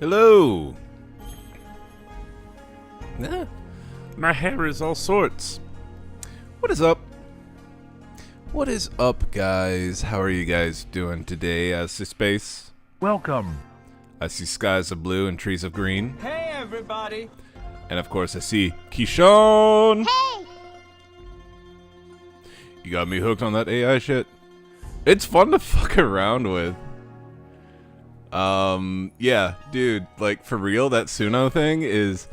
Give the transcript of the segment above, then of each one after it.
Hello. Yeah, my hair is all sorts. What is up? What is up, guys? How are you guys doing today? I see space. Welcome. I see skies of blue and trees of green. Hey, everybody. And of course, I see Keyshawn. Hey! You got me hooked on that AI shit. It's fun to fuck around with. Yeah, dude, like, for real, that Suno thing is...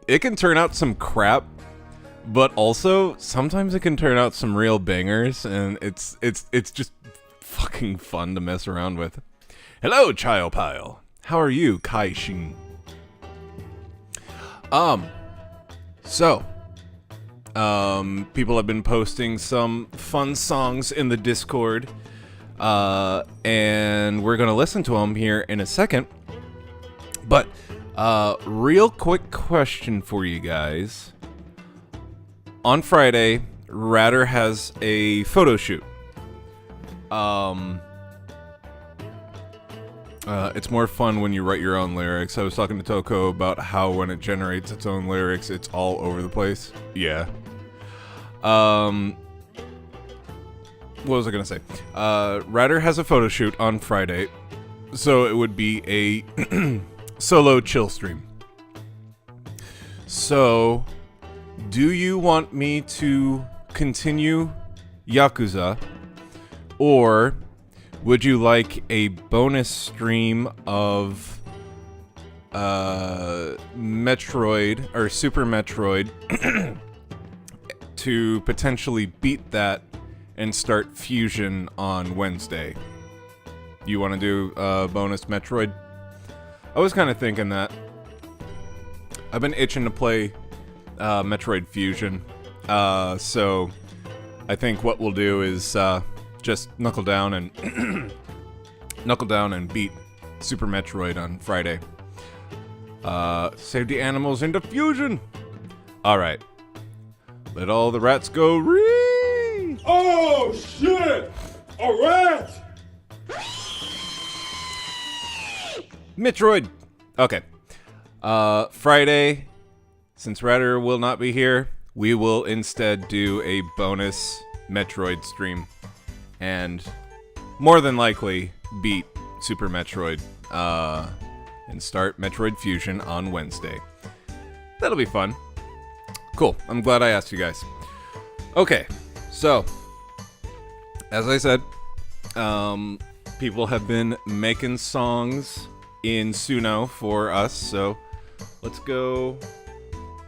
It can turn out some crap, but also, sometimes it can turn out some real bangers, and it's just fucking fun to mess around with. Hello, Child Pile. How are you, Kai Shin? People have been posting some fun songs in the Discord, and we're gonna listen to them here in a second. But, real quick question for you guys. On Friday, Ratter has a photo shoot. It's more fun when you write your own lyrics. I was talking to Toko about how when it generates its own lyrics, it's all over the place. Yeah. What was I gonna say? Ratter has a photo shoot on Friday, so it would be a solo chill stream. So, do you want me to continue Yakuza, or would you like a bonus stream of Metroid or Super Metroid to potentially beat that and start Fusion on Wednesday? You want to do bonus Metroid? I was kind of thinking that. I've been itching to play Metroid Fusion, so I think what we'll do is just knuckle down and beat Super Metroid on Friday. Save the animals into Fusion. All right, let all the rats go. Oh shit! A rat! Metroid. Okay. Friday, since Ratter will not be here, we will instead do a bonus Metroid stream. And more than likely beat Super Metroid and start Metroid Fusion on Wednesday. That'll be fun. Cool. I'm glad I asked you guys. Okay, so as I said, people have been making songs in Suno for us, so let's go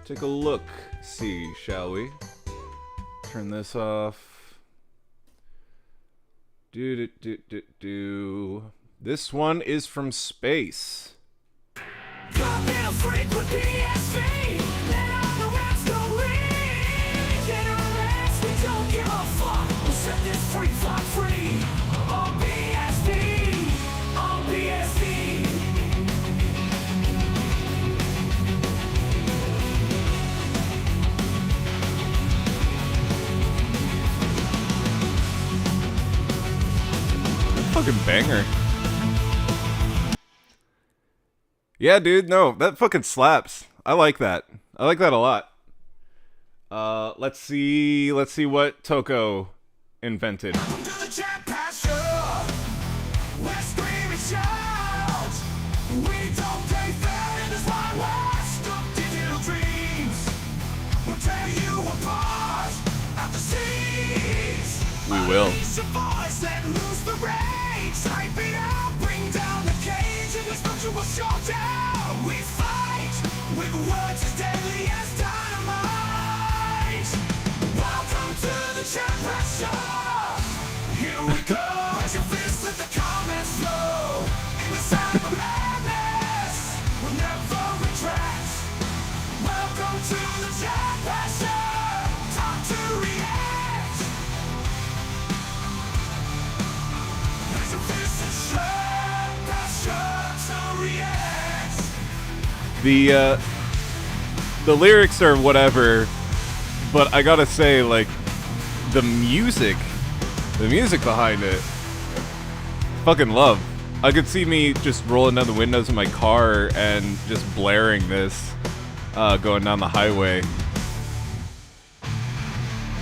take a look. See, shall we? Turn this off. This one is from Space. Fucking banger. Yeah, dude, no, that fucking slaps. I like that. I like that a lot. Let's see what Toko invented. We will. We fight with words as deadly as dynamite. Welcome to the championship. Here we go. As your fists let the comments flow. In the sound of madness, we'll never retract. Welcome to the championship. Time to react. As your fists are sharp, to react. The lyrics are whatever, but I gotta say, like, the music behind it, fucking love. I could see me just rolling down the windows of my car and just blaring this, going down the highway.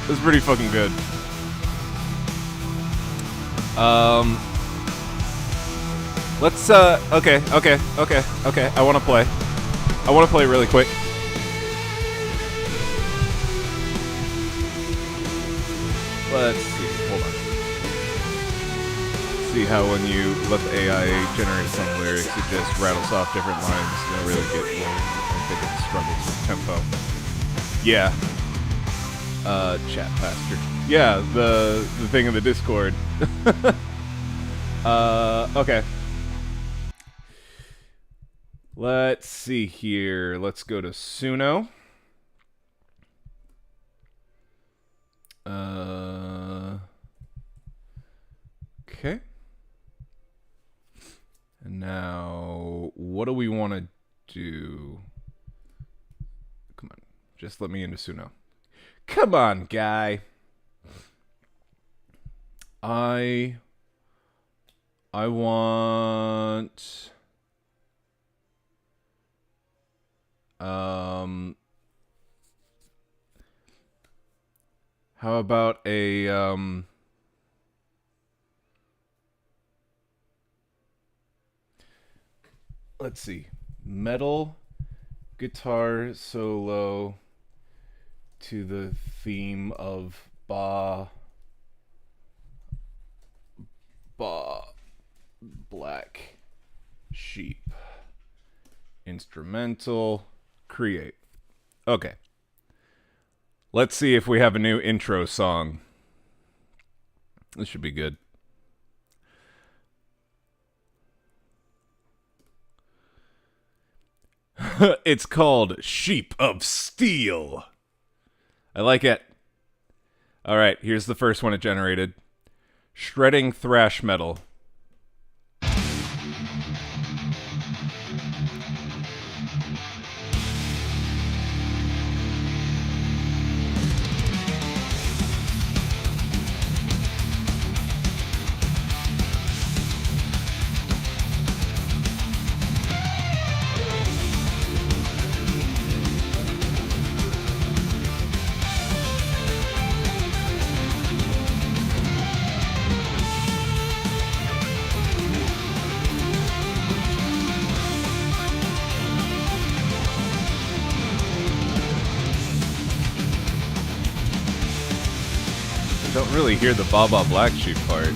It was pretty fucking good. Let's, okay. I want to play. I want to play really quick. Let's see. Hold on. See how when you let the AI generate some lyrics, it just rattles off different lines. You don't really get one. I think it struggles with tempo. Yeah. Chat faster. Yeah, the thing in the Discord. Okay. Let's see here. Let's go to Suno. Okay. And now, what do we want to do? Come on. Just let me into Suno. Come on, guy. I want... How about a, let's see. Metal guitar solo to the theme of Black Sheep. Instrumental. Create. Okay. Let's see if we have a new intro song. This should be good. It's called Sheep of Steel. I like it. All right, here's the first one it generated. Shredding thrash metal. Don't really hear the Baba Black Sheep part.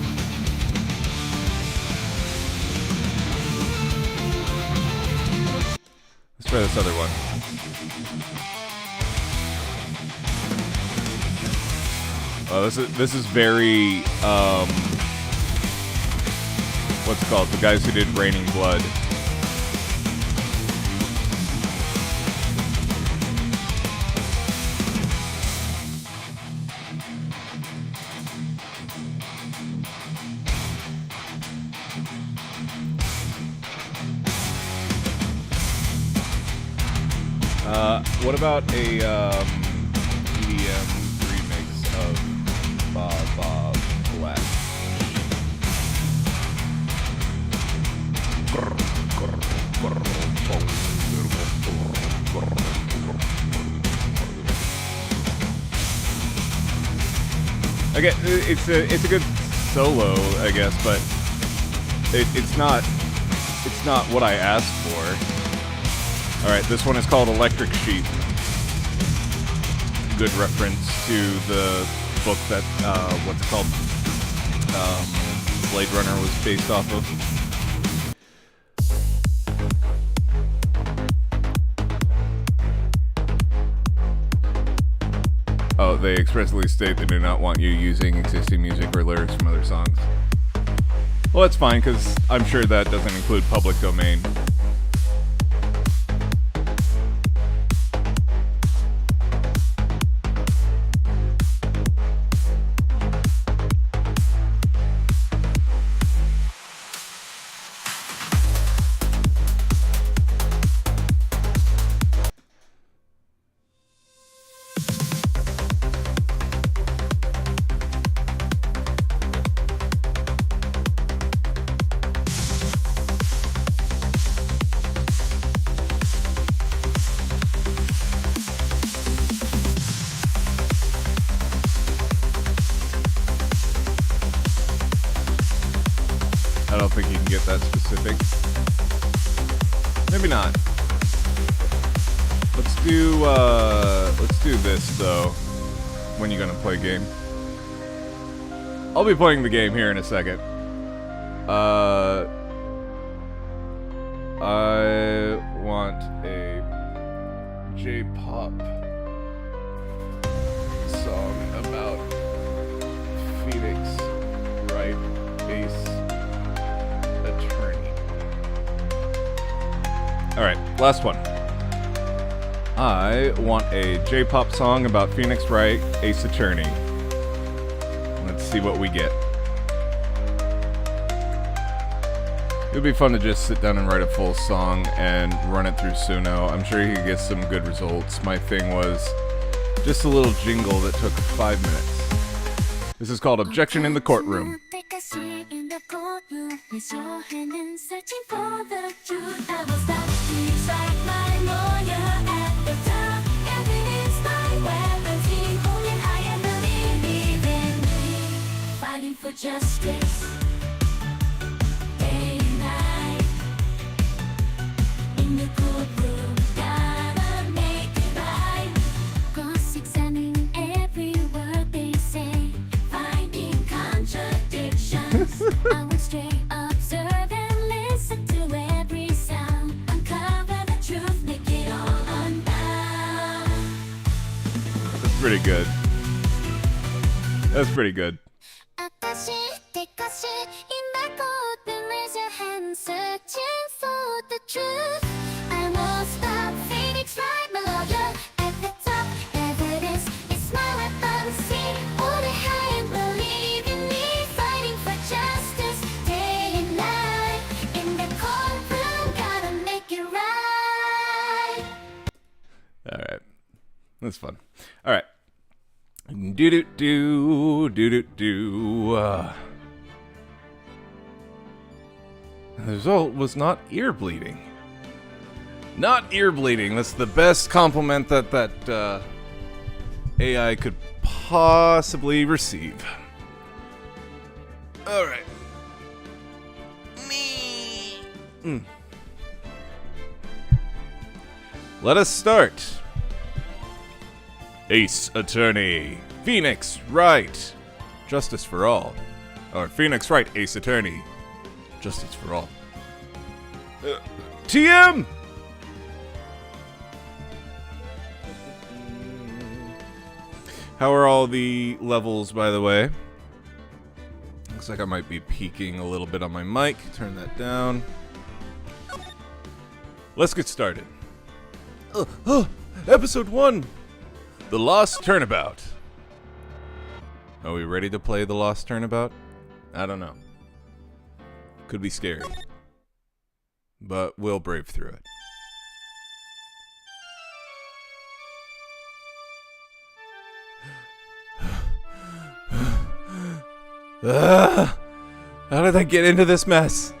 Let's try this other one. Oh, this is very what's it called? The guys who did Raining Blood. What about a EDM remix of Baba Black? Okay, it's a good solo, I guess, but it's not what I asked for. All right, this one is called Electric Sheep. Good reference to the book that what's it called? Blade Runner was based off of. Oh, they expressly state they do not want you using existing music or lyrics from other songs. Well, that's fine, because I'm sure that doesn't include public domain. get that specific. Maybe not. Let's do this though. When you gonna play game? I'll be playing the game here in a second. I want a J-pop song about Phoenix Wright Ace Attorney. Alright, last one. I want a J-pop song about Phoenix Wright Ace Attorney. Let's see what we get. It would be fun to just sit down and write a full song and run it through Suno. I'm sure he could get some good results. My thing was just a little jingle that took 5 minutes. This is called Objection in the Courtroom. Fighting for justice. I would stay, observe, and listen to every sound. Uncover the truth, make it all unbound. That's pretty good. That's pretty good. Take a seat in the courtroom, raise your hand, searching for the truth. I won't stop, Phoenix Wright, my lawyer, at the top. Evidence is my weapon, see, hold it high and believe in me. Fighting for justice, day and night. In the courtroom, gotta make it right. Alright. That's fun. Alright. Do-do-do. The result was not ear bleeding. Not ear bleeding. That's the best compliment that AI could possibly receive. Alright. Me. Let us start. Ace Attorney. Phoenix Wright. Justice for all. Or Phoenix Wright, Ace Attorney. Justice for all. TM! How are all the levels, by the way? Looks like I might be peaking a little bit on my mic. Turn that down. Let's get started. Episode 1. The Lost Turnabout. Are we ready to play The Lost Turnabout? I don't know. Could be scary. But we'll brave through it. How did I get into this mess?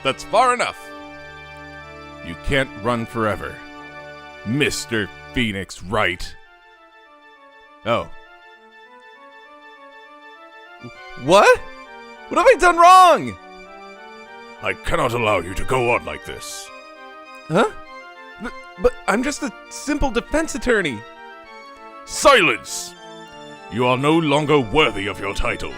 That's far enough. You can't run forever, Mr. Phoenix Wright. Oh. What? What have I done wrong? I cannot allow you to go on like this. Huh? But I'm just a simple defense attorney. Silence! You are no longer worthy of your title.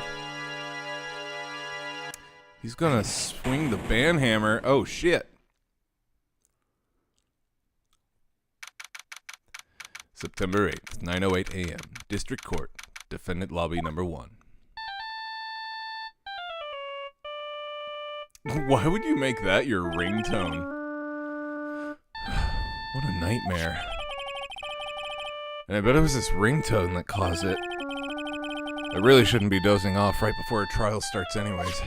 He's gonna swing the banhammer. Oh, shit. September 8th, 9:08 a.m. District Court. Defendant Lobby number 1. Why would you make that your ringtone? What a nightmare. And I bet it was this ringtone that caused it. I really shouldn't be dozing off right before a trial starts anyways.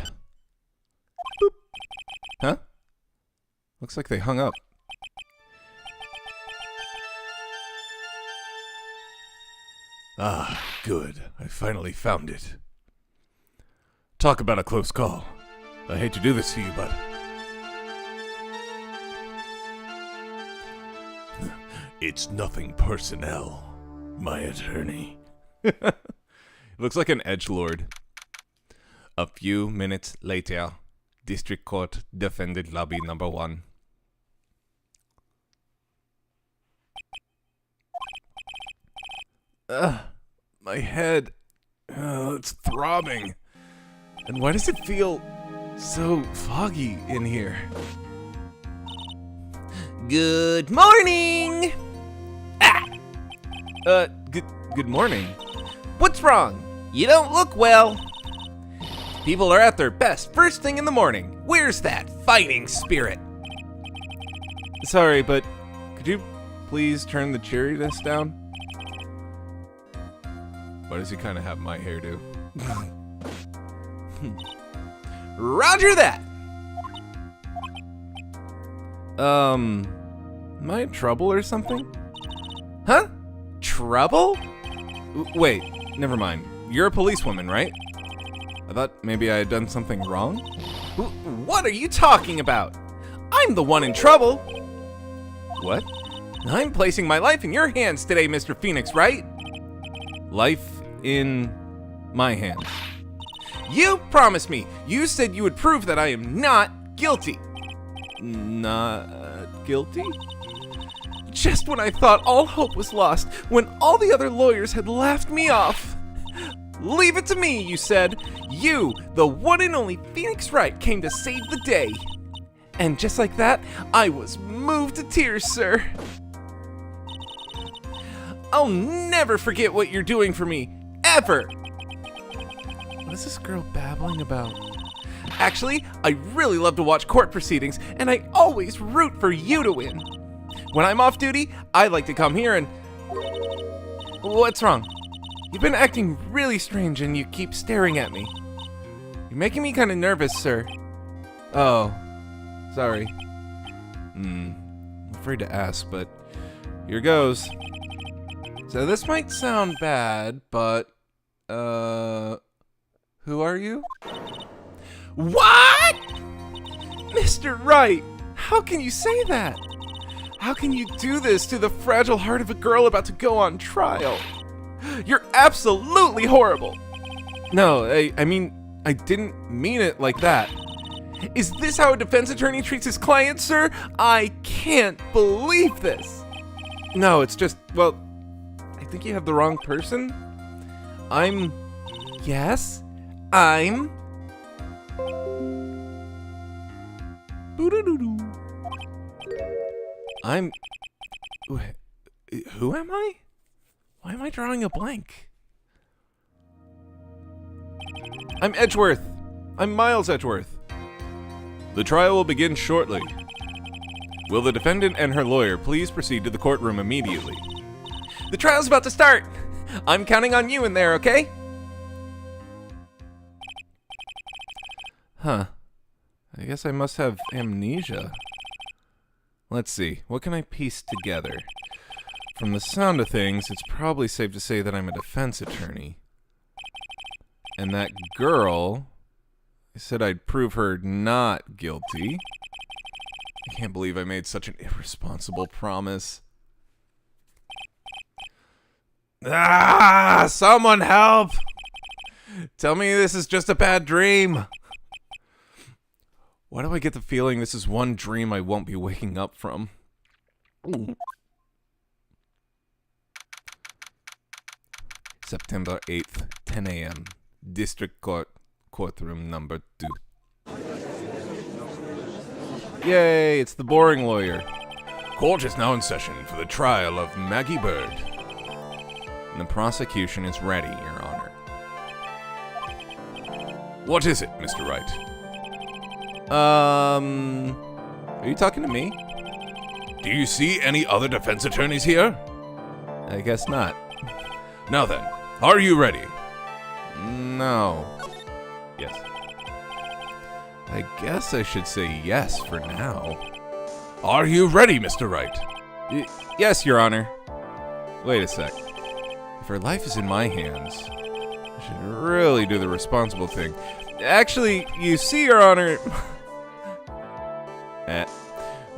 Boop. Huh? Looks like they hung up. Ah, good. I finally found it. Talk about a close call. I hate to do this to you, but... It's nothing personnel, my attorney. Looks like an edgelord. A few minutes later, District Court defendant lobby number 1. My head. It's throbbing. And why does it feel so foggy in here? Good morning! Good morning. What's wrong? You don't look well. People are at their best first thing in the morning. Where's that fighting spirit? Sorry, but could you please turn the cheeriness down? Why does he kind of have my hairdo? Roger that! Am I in trouble or something? Huh? Trouble? Wait, never mind. You're a policewoman, right? I thought maybe I had done something wrong. What are you talking about? I'm the one in trouble. What? I'm placing my life in your hands today, Mr. Phoenix, right? Life in my hands. You promised me. You said you would prove that I am not guilty. Not guilty? Just when I thought all hope was lost, when all the other lawyers had laughed me off. Leave it to me, you said. You, the one and only Phoenix Wright, came to save the day. And just like that, I was moved to tears, sir. I'll never forget what you're doing for me, ever. What is this girl babbling about? Actually, I really love to watch court proceedings, and I always root for you to win. When I'm off duty, I like to come here and... What's wrong? You've been acting really strange and you keep staring at me. You're making me kind of nervous, sir. Oh, sorry. I'm afraid to ask, but here goes. So this might sound bad, but, who are you? What? Mr. Wright, how can you say that? How can you do this to the fragile heart of a girl about to go on trial? You're absolutely horrible. No, I mean, I didn't mean it like that. Is this how a defense attorney treats his client, sir? I can't believe this. No, it's just, well, I think you have the wrong person. Yes, I'm... Boo-doo-doo-doo. Who am I? Why am I drawing a blank? I'm Edgeworth. I'm Miles Edgeworth. The trial will begin shortly. Will the defendant and her lawyer please proceed to the courtroom immediately? The trial's about to start. I'm counting on you in there, okay? Huh. I guess I must have amnesia. Let's see, what can I piece together? From the sound of things, it's probably safe to say that I'm a defense attorney. And that girl, I said I'd prove her not guilty. I can't believe I made such an irresponsible promise. Someone help! Tell me this is just a bad dream. Why do I get the feeling this is one dream I won't be waking up from? September 8th, 10 a.m. District Court, courtroom number 2. Yay, it's the boring lawyer. Court is now in session for the trial of Maggie Bird. And the prosecution is ready, Your Honor. What is it, Mr. Wright? Are you talking to me? Do you see any other defense attorneys here? I guess not. Now then, are you ready? No. Yes. I guess I should say yes for now. Are you ready, Mr. Wright? Yes, Your Honor. Wait a sec. If her life is in my hands, I should really do the responsible thing. Actually, you see, Your Honor...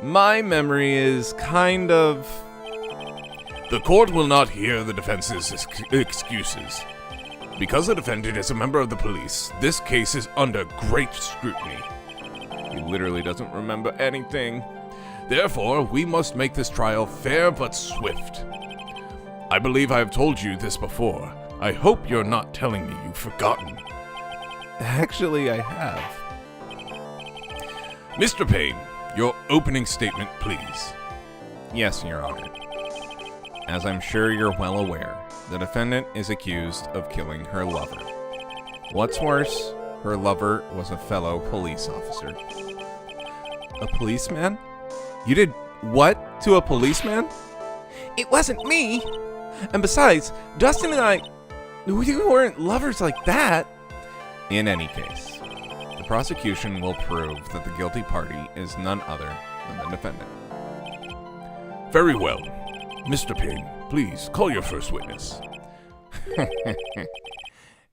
my memory is kind of... The court will not hear the defense's excuses. Because the defendant is a member of the police, this case is under great scrutiny. He literally doesn't remember anything. Therefore, we must make this trial fair but swift. I believe I have told you this before. I hope you're not telling me you've forgotten. Actually, I have. Mr. Payne, your opening statement, please. Yes, Your Honor. As I'm sure you're well aware, the defendant is accused of killing her lover. What's worse, her lover was a fellow police officer. A policeman? You did what to a policeman? It wasn't me! And besides, Dustin and I, we weren't lovers like that. In any case, the prosecution will prove that the guilty party is none other than the defendant. Very well. Mr. Payne, please call your first witness.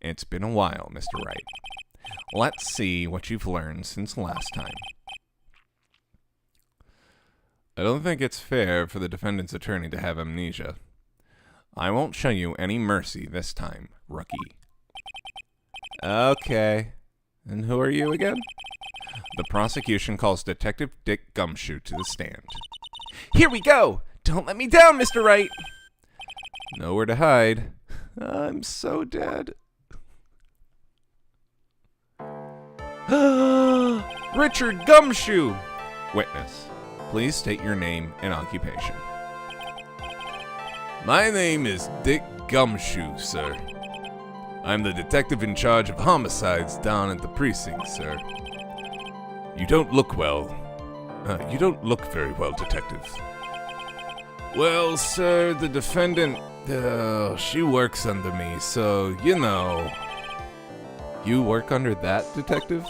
It's been a while, Mr. Wright. Let's see what you've learned since last time. I don't think it's fair for the defendant's attorney to have amnesia. I won't show you any mercy this time, rookie. Okay. And who are you again? The prosecution calls Detective Dick Gumshoe to the stand. Here we go! Don't let me down, Mr. Wright! Nowhere to hide. I'm so dead. Richard Gumshoe! Witness, please state your name and occupation. My name is Dick Gumshoe, sir. I'm the detective in charge of homicides down at the precinct, sir. You don't look well. You don't look very well, detective. Well, sir, the defendant, she works under me, so, you know. You work under that detective?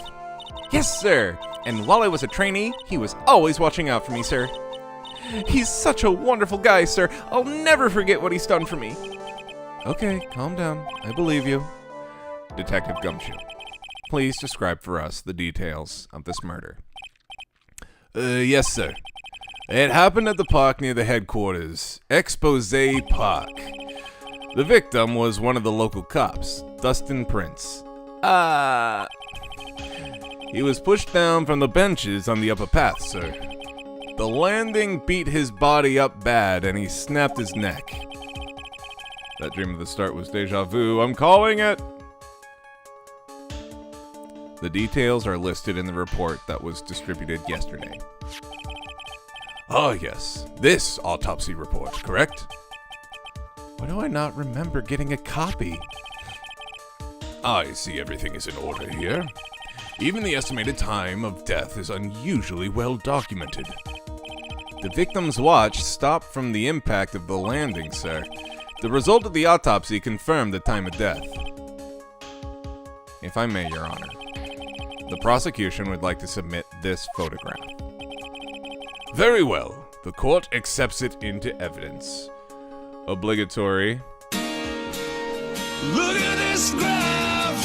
Yes, sir! And while I was a trainee, he was always watching out for me, sir. He's such a wonderful guy, sir. I'll never forget what he's done for me. Okay, calm down. I believe you. Detective Gumshoe, please describe for us the details of this murder. Yes, sir. It happened at the park near the headquarters, Expose Park. The victim was one of the local cops, Dustin Prince. He was pushed down from the benches on the upper path, sir. The landing beat his body up bad, and he snapped his neck. That dream at the start was deja vu. I'm calling it! The details are listed in the report that was distributed yesterday. Ah, yes. This autopsy report, correct? Why do I not remember getting a copy? I see everything is in order here. Even the estimated time of death is unusually well documented. The victim's watch stopped from the impact of the landing, sir. The result of the autopsy confirmed the time of death. If I may, Your Honor, the prosecution would like to submit this photograph. Very well. The court accepts it into evidence. Obligatory. Look at this graph.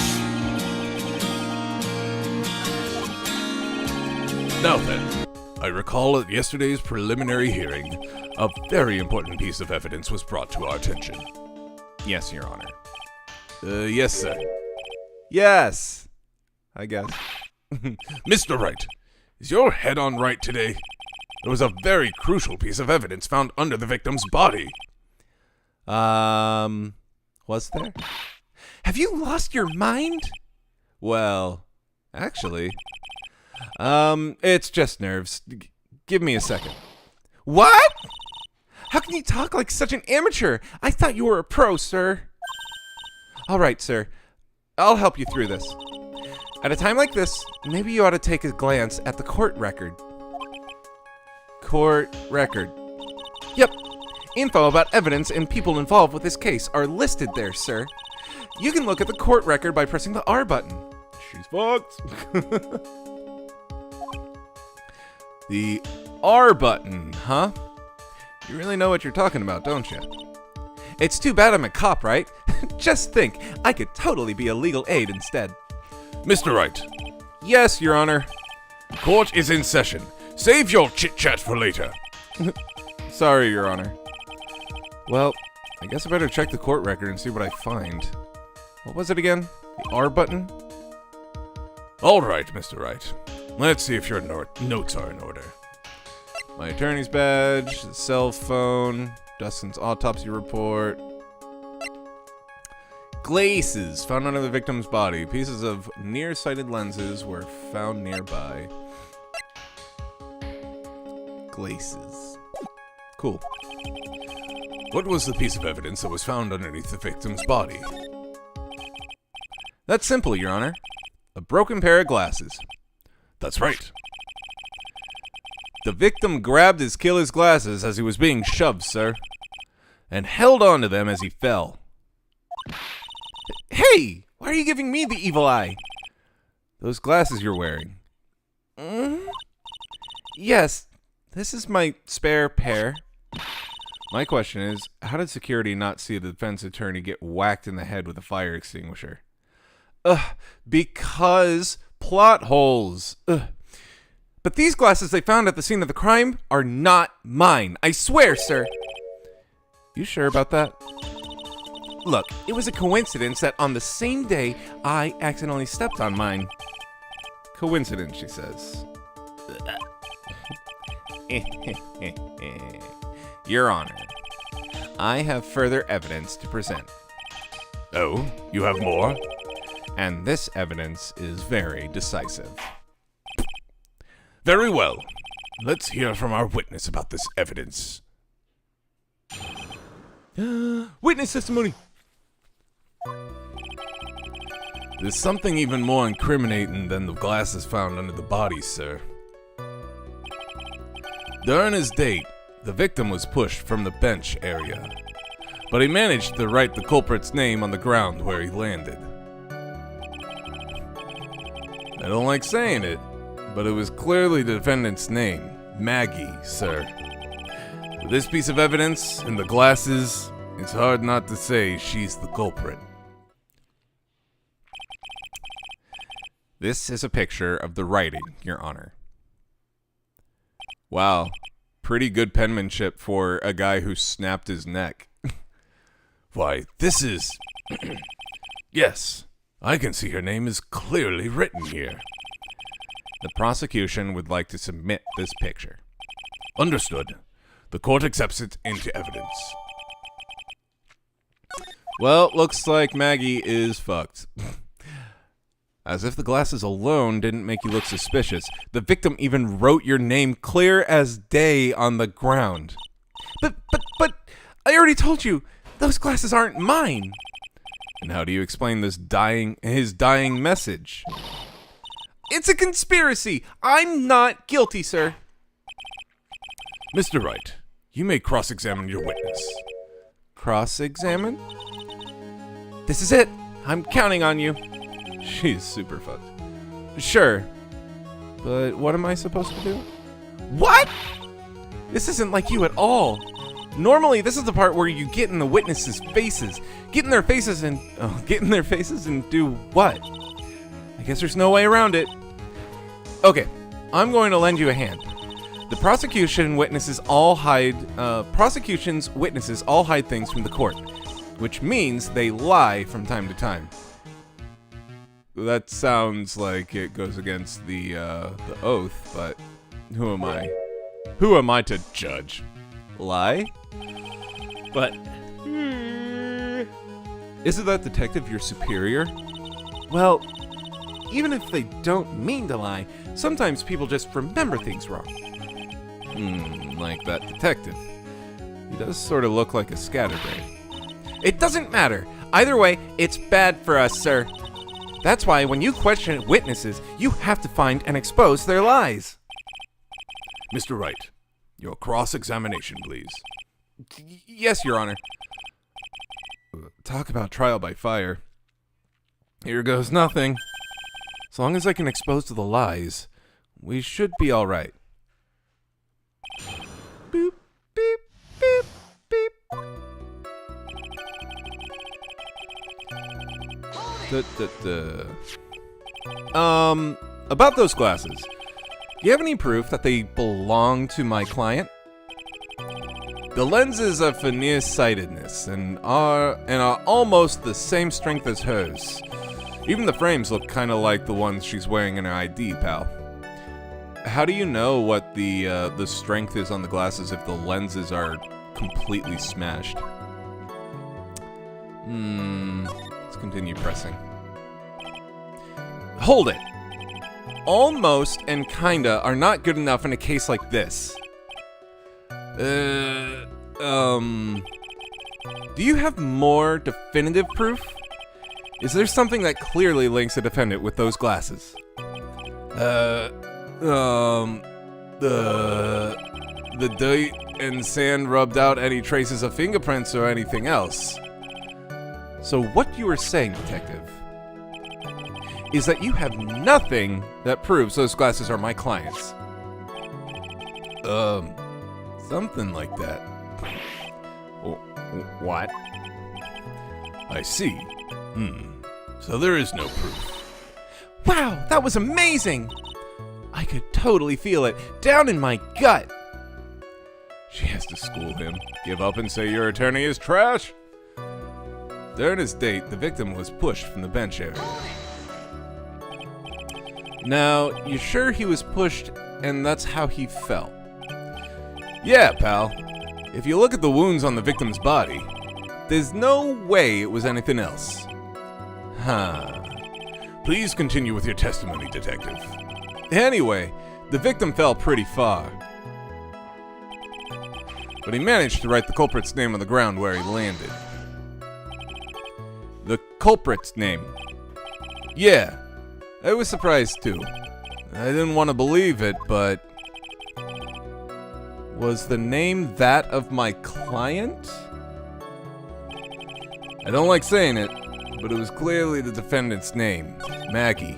Now then, I recall at yesterday's preliminary hearing, a very important piece of evidence was brought to our attention. Yes, Your Honor. Yes, sir. Yes, I guess. Mr. Wright, is your head on right today? There was a very crucial piece of evidence found under the victim's body. Was there? Have you lost your mind? Well, actually, it's just nerves. Give me a second. What? How can you talk like such an amateur? I thought you were a pro, sir. All right, sir. I'll help you through this. At a time like this, maybe you ought to take a glance at the court record. Court record. Yep. Info about evidence and people involved with this case are listed there, sir. You can look at the court record by pressing the R button. She's fucked. The R button, huh? You really know what you're talking about, don't you? It's too bad I'm a cop, right? Just think, I could totally be a legal aid instead. Mr. Wright. Yes, Your Honor. Court is in session. Save your chit-chat for later. Sorry, Your Honor. Well, I guess I better check the court record and see what I find. What was it again? The R button? All right, Mr. Wright. Let's see if your notes are in order. My attorney's badge, the cell phone, Dustin's autopsy report. Glaces found under the victim's body. Pieces of nearsighted lenses were found nearby. Glaces. Cool. What was the piece of evidence that was found underneath the victim's body? That's simple, Your Honor. A broken pair of glasses. That's right. The victim grabbed his killer's glasses as he was being shoved, sir, and held on to them as he fell. Hey! Why are you giving me the evil eye? Those glasses you're wearing. Yes, this is my spare pair. My question is, how did security not see the defense attorney get whacked in the head with a fire extinguisher? Because plot holes. But these glasses they found at the scene of the crime are not mine. I swear, sir. You sure about that? Look, it was a coincidence that on the same day, I accidentally stepped on mine. Coincidence, she says. Your Honor, I have further evidence to present. Oh, you have more? And this evidence is very decisive. Very well. Let's hear from our witness about this evidence. Witness testimony! There's something even more incriminating than the glasses found under the body, sir. During his date, the victim was pushed from the bench area, but he managed to write the culprit's name on the ground where he landed. I don't like saying it, but it was clearly the defendant's name, Maggie, sir. With this piece of evidence and the glasses, it's hard not to say she's the culprit. This is a picture of the writing, Your Honor. Wow, pretty good penmanship for a guy who snapped his neck. Why, this is... Yes, I can see her name is clearly written here. The prosecution would like to submit this picture. Understood. The court accepts it into evidence. Well, looks like Maggie is fucked. As if the glasses alone didn't make you look suspicious, the victim even wrote your name clear as day on the ground. But, I already told you, those glasses aren't mine. And how do you explain his dying message? It's a conspiracy. I'm not guilty, sir. Mr. Wright, you may cross-examine your witness. Cross-examine? This is it. I'm counting on you. She's super fucked. Sure. But what am I supposed to do? What? This isn't like you at all. Normally, this is the part where you get in the witnesses' faces. Get in their faces and do what? I guess there's no way around it. Okay, I'm going to lend you a hand. The prosecution's witnesses all hide things from the court, which means they lie from time to time. That sounds like it goes against the oath, but who am I? Who am I to judge? Lie? But isn't that detective your superior? Well, even if they don't mean to lie, sometimes people just remember things wrong. Like that detective. He does sort of look like a scatterbrain. It doesn't matter. Either way, it's bad for us, sir. That's why when you question witnesses, you have to find and expose their lies. Mr. Wright, your cross-examination, please. Yes, Your Honor. Talk about trial by fire. Here goes nothing. As long as I can expose to the lies, we should be all right. Boop, beep, beep, beep. About those glasses. Do you have any proof that they belong to my client? The lenses are for nearsightedness and are almost the same strength as hers. Even the frames look kind of like the ones she's wearing in her ID, pal. How do you know what the strength is on the glasses if the lenses are completely smashed? Let's continue pressing. Hold it! Almost and kinda are not good enough in a case like this. Do you have more definitive proof? Is there something that clearly links a defendant with those glasses? The dirt and sand rubbed out any traces of fingerprints or anything else. So what you are saying, detective, is that you have nothing that proves those glasses are my client's. Something like that. What? I see. So there is no proof. Wow, that was amazing! I could totally feel it down in my gut. She has to school him. Give up and say your attorney is trash. During his date, the victim was pushed from the bench area. Now, you sure he was pushed and that's how he fell? Yeah, pal. If you look at the wounds on the victim's body, there's no way it was anything else. Huh. Please continue with your testimony, detective. Anyway, the victim fell pretty far. But he managed to write the culprit's name on the ground where he landed. The culprit's name? Yeah. I was surprised too. I didn't want to believe it, but... Was the name that of my client? I don't like saying it, but it was clearly the defendant's name, Maggie.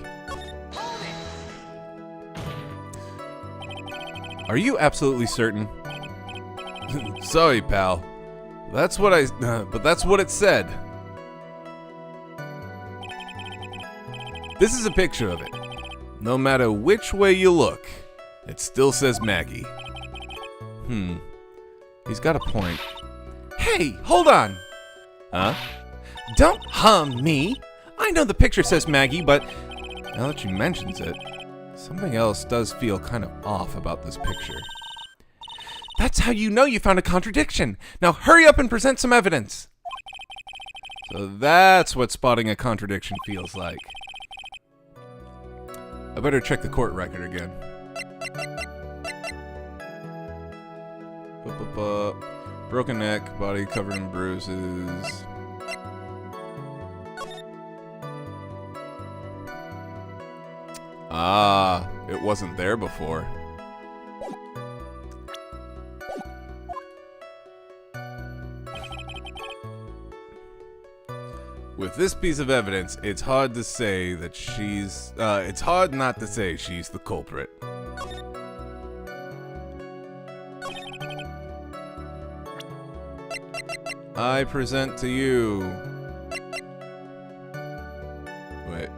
Are you absolutely certain? Sorry, pal. But that's what it said. This is a picture of it. No matter which way you look, it still says Maggie. He's got a point. Hey, hold on! Huh? Don't hum me! I know the picture says Maggie, but Now that she mentions it, something else does feel kind of off about this picture. that's how you know you found a contradiction. Now hurry up and present some evidence. So that's what spotting a contradiction feels like. I better check the court record again. Broken neck, body covered in bruises. Ah, it wasn't there before. With this piece of evidence, it's hard to say that it's hard not to say she's the culprit. I present to you. Wait.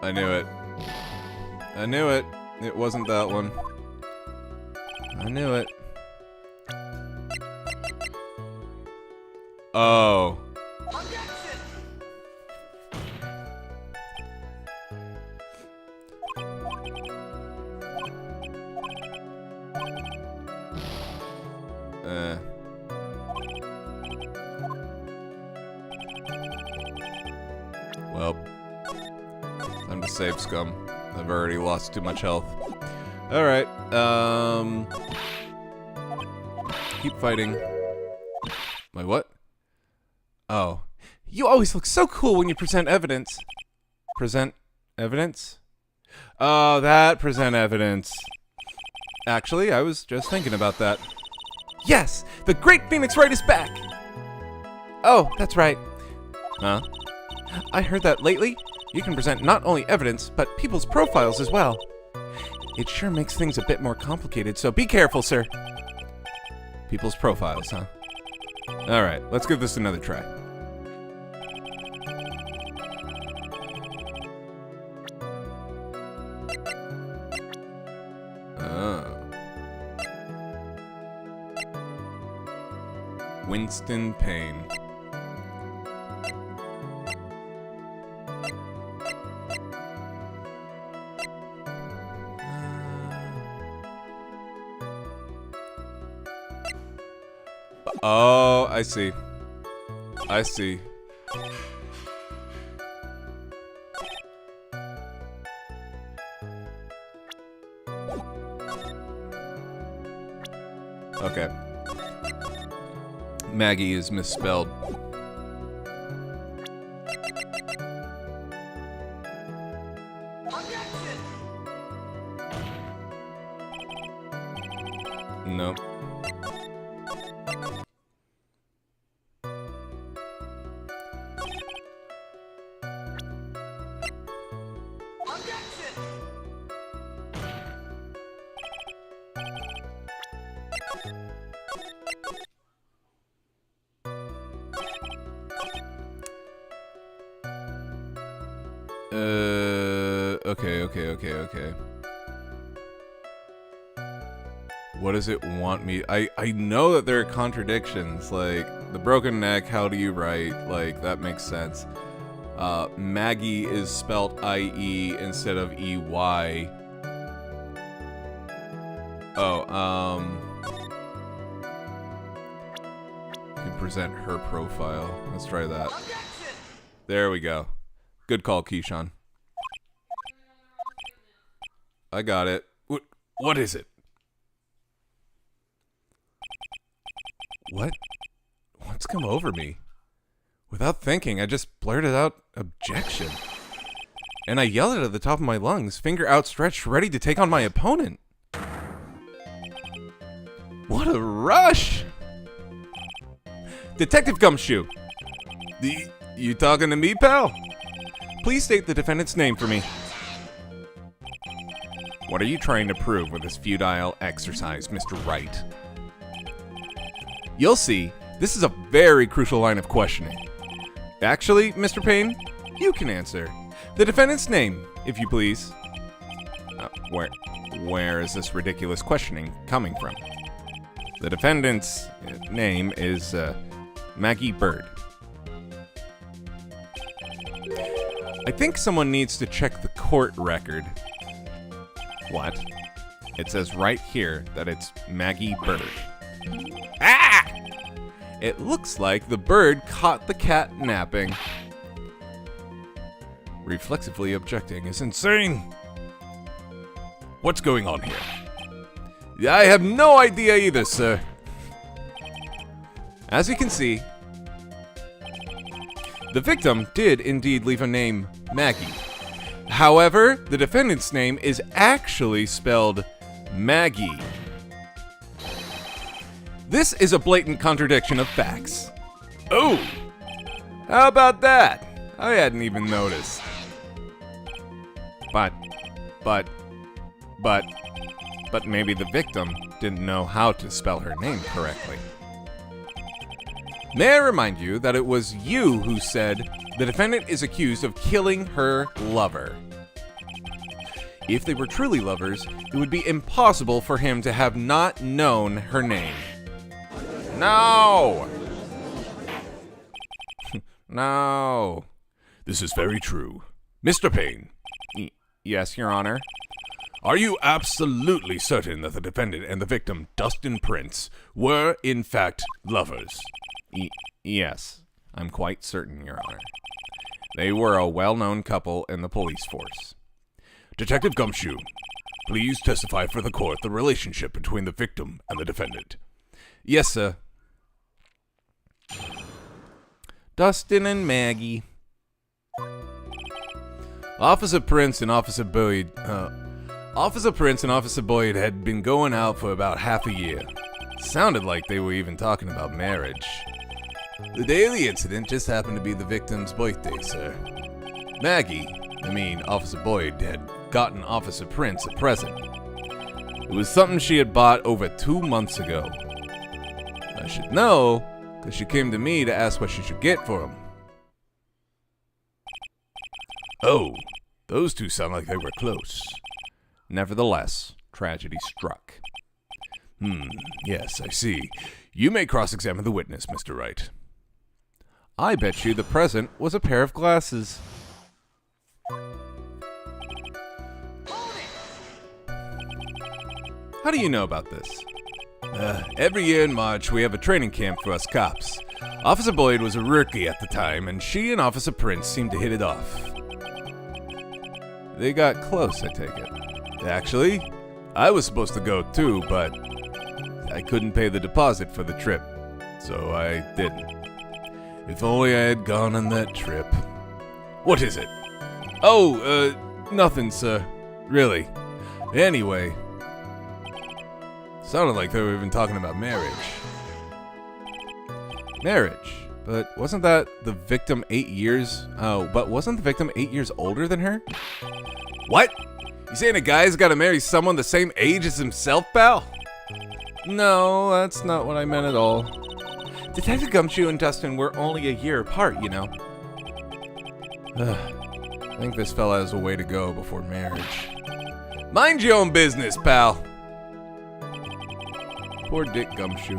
I knew it. I knew it. It wasn't that one. I knew it. Oh. Well, time to save scum. I've already lost too much health. Alright, keep fighting. Wait, what? Oh. You always look so cool when you present evidence. Present evidence? Oh, that present evidence. Actually, I was just thinking about that. Yes, the great Phoenix Wright is back. Oh, that's right. Huh? I heard that lately, you can present not only evidence, but people's profiles as well. It sure makes things a bit more complicated, so be careful, sir. People's profiles, huh? Alright, let's give this another try. Winston Payne. Oh, I see. I see. Okay. Maggie is misspelled. Nope. Okay. What does it want me? I know that there are contradictions, like the broken neck, how do you write? Like, that makes sense. Maggie is spelt I-E instead of E-Y. Oh, you present her profile. Let's try that. There we go. Good call, Keyshawn. I got it. What is it? What's come over me? Without thinking, I just blurted out objection. And I yelled it at the top of my lungs, finger outstretched, ready to take on my opponent. What a rush! Detective Gumshoe! You talking to me, pal? Please state the defendant's name for me. What are you trying to prove with this futile exercise, Mr. Wright? You'll see, this is a very crucial line of questioning. Actually, Mr. Payne, you can answer. The defendant's name, if you please. Where is this ridiculous questioning coming from? The defendant's name is Maggie Bird. I think someone needs to check the court record. What? It says right here that it's Maggie Bird. Ah! It looks like the bird caught the cat napping. Reflexively objecting is insane. What's going on here? I have no idea either, sir. As you can see, the victim did indeed leave a name, Maggie. However, the defendant's name is actually spelled Maggie. This is a blatant contradiction of facts. Oh! How about that? I hadn't even noticed. But maybe the victim didn't know how to spell her name correctly. May I remind you that it was you who said the defendant is accused of killing her lover. If they were truly lovers, it would be impossible for him to have not known her name. No! No. This is very true. Mr. Payne. Yes, Your Honor. Are you absolutely certain that the defendant and the victim, Dustin Prince, were, in fact, lovers? Yes, I'm quite certain, Your Honor. They were a well-known couple in the police force. Detective Gumshoe, please testify for the court the relationship between the victim and the defendant. Yes, sir. Dustin and Maggie. Officer Prince and Officer Boyd had been going out for about half a year. Sounded like they were even talking about marriage. The day of the incident just happened to be the victim's birthday, sir. Officer Boyd had gotten Officer Prince a present. It was something she had bought over 2 months ago. I should know, because she came to me to ask what she should get for him. Oh, those two sound like they were close. Nevertheless, tragedy struck. Yes, I see. You may cross-examine the witness, Mr. Wright. I bet you the present was a pair of glasses. How do you know about this? Every year in March, we have a training camp for us cops. Officer Boyd was a rookie at the time, and she and Officer Prince seemed to hit it off. They got close, I take it. Actually, I was supposed to go too, but I couldn't pay the deposit for the trip, so I didn't. If only I had gone on that trip. What is it? Oh, nothing, sir. Really. Anyway, sounded like they were even talking about marriage. Marriage? But wasn't that the victim 8 years? Oh, but wasn't the victim 8 years older than her? What? You saying a guy's gotta marry someone the same age as himself, pal? No, that's not what I meant at all. Detective Gumshoe and Dustin were only a year apart, you know. I think this fella has a way to go before marriage. Mind your own business, pal. Poor Dick Gumshoe.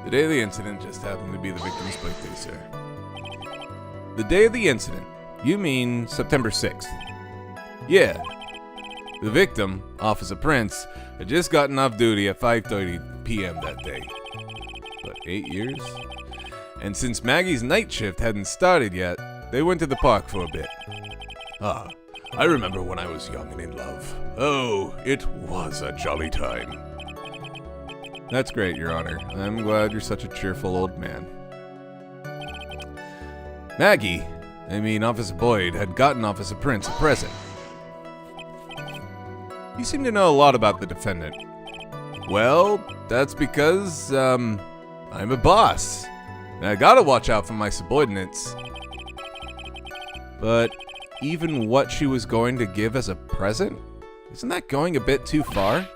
The day of the incident just happened to be the victim's birthday, sir. The day of the incident? You mean September 6th? Yeah. The victim, Officer Prince, had just gotten off duty at 5:30 p.m. that day. But 8 years? And since Maggie's night shift hadn't started yet, they went to the park for a bit. Ah, I remember when I was young and in love. Oh, it was a jolly time. That's great, Your Honor. I'm glad you're such a cheerful old man. Officer Boyd had gotten Officer Prince a present. You seem to know a lot about the defendant. Well, that's because, I'm a boss. And I gotta watch out for my subordinates. But even what she was going to give as a present? Isn't that going a bit too far?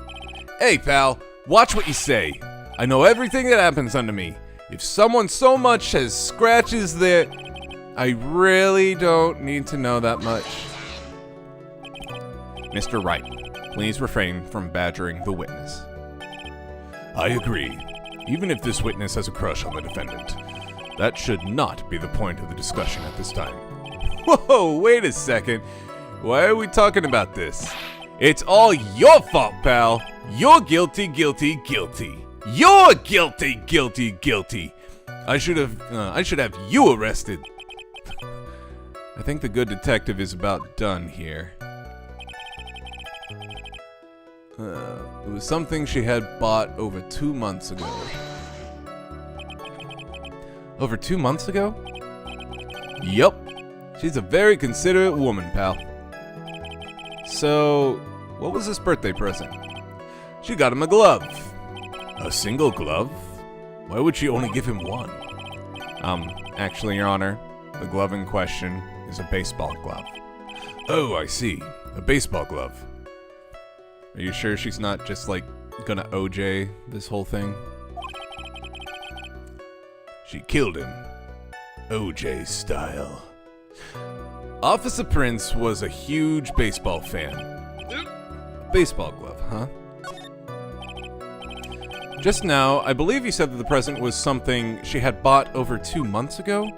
Hey, pal, watch what you say. I know everything that happens under me. If someone so much as scratches their... I really don't need to know that much. Mr. Wright, please refrain from badgering the witness. I agree. Even if this witness has a crush on the defendant, that should not be the point of the discussion at this time. Whoa, wait a second. Why are we talking about this? It's all your fault, pal. You're guilty, guilty, guilty. You're guilty, guilty, guilty. I should have you arrested. I think the good detective is about done here. It was something she had bought over 2 months ago. Over 2 months ago? Yup. She's a very considerate woman, pal. So, what was this birthday present? She got him a glove. A single glove? Why would she only give him one? Actually, Your Honor, the glove in question is a baseball glove. Oh, I see. A baseball glove. Are you sure she's not just, like, gonna OJ this whole thing? She killed him. OJ style. Officer Prince was a huge baseball fan. A baseball glove, huh? Just now, I believe you said that the present was something she had bought over 2 months ago?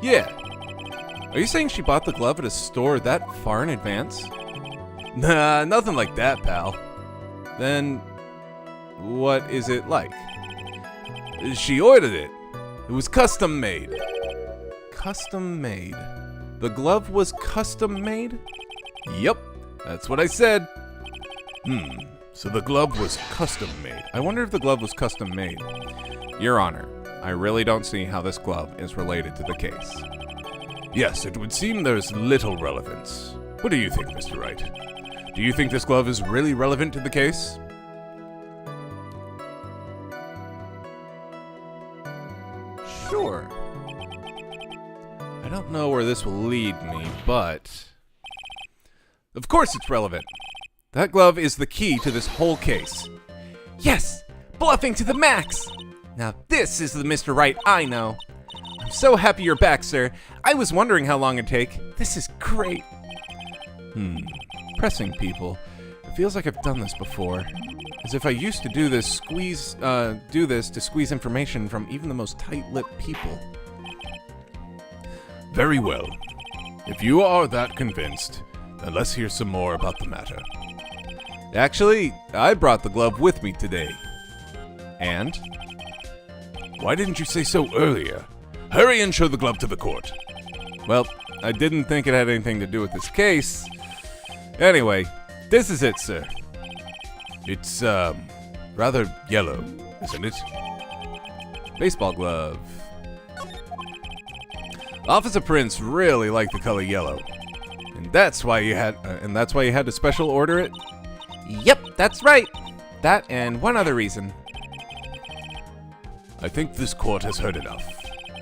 Yeah. Are you saying she bought the glove at a store that far in advance? Nah, nothing like that, pal. Then, what is it like? She ordered it. It was custom made. Custom made? The glove was custom made? Yep, that's what I said. So the glove was custom made. I wonder if the glove was custom made. Your Honor, I really don't see how this glove is related to the case. Yes, it would seem there's little relevance. What do you think, Mr. Wright? Do you think this glove is really relevant to the case? Sure. I don't know where this will lead me, but... Of course it's relevant. That glove is the key to this whole case. Yes! Bluffing to the max! Now this is the Mr. Wright I know. I'm so happy you're back, sir. I was wondering how long it'd take. This is great. Pressing people. It feels like I've done this before. As if I used to do this to squeeze information from even the most tight-lipped people. Very well. If you are that convinced, then let's hear some more about the matter. Actually, I brought the glove with me today. And? Why didn't you say so earlier? Hurry and show the glove to the court. Well, I didn't think it had anything to do with this case. Anyway, this is it, sir. It's, rather yellow, isn't it? Baseball glove. Officer Prince really liked the color yellow. And that's why you had to special order it? Yep, that's right. That and one other reason. I think this court has heard enough.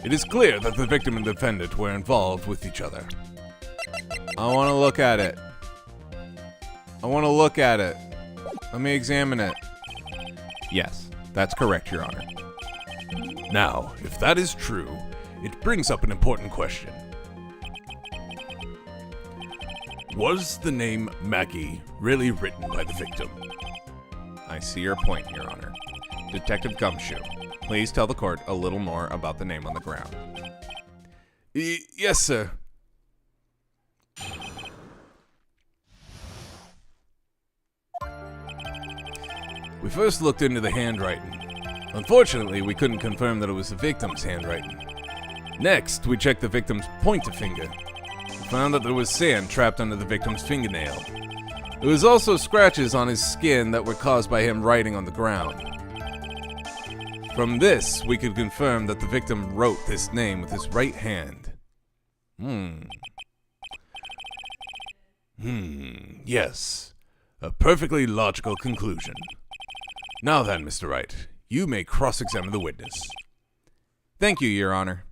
It is clear that the victim and defendant were involved with each other. I want to look at it. Let me examine it. Yes, that's correct, Your Honor. Now, if that is true, it brings up an important question. Was the name Maggie really written by the victim? I see your point, Your Honor. Detective Gumshoe, please tell the court a little more about the name on the ground. Yes, sir. We first looked into the handwriting. Unfortunately, we couldn't confirm that it was the victim's handwriting. Next, we checked the victim's pointer finger. We found that there was sand trapped under the victim's fingernail. There was also scratches on his skin that were caused by him writing on the ground. From this, we could confirm that the victim wrote this name with his right hand. Yes. A perfectly logical conclusion. Now then, Mr. Wright, you may cross-examine the witness. Thank you, Your Honor.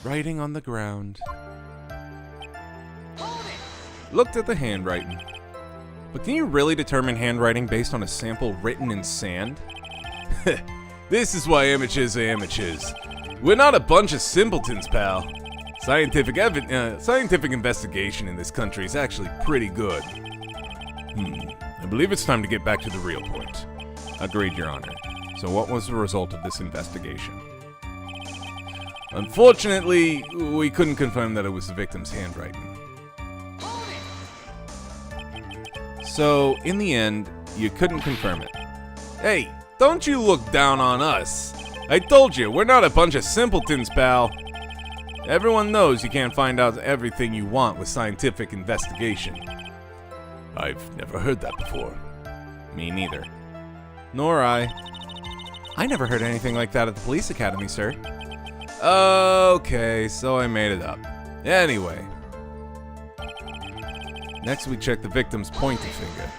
Writing on the ground. Looked at the handwriting. But can you really determine handwriting based on a sample written in sand? This is why amateurs are amateurs. We're not a bunch of simpletons, pal. Scientific investigation in this country is actually pretty good. I believe it's time to get back to the real point. Agreed, Your Honor. So what was the result of this investigation? Unfortunately, we couldn't confirm that it was the victim's handwriting. So, in the end, you couldn't confirm it. Hey, don't you look down on us. I told you, we're not a bunch of simpletons, pal. Everyone knows you can't find out everything you want with scientific investigation. I've never heard that before. Me neither. Nor I. I never heard anything like that at the police academy, sir. Okay, so I made it up. Anyway. Next, we check the victim's pointer finger.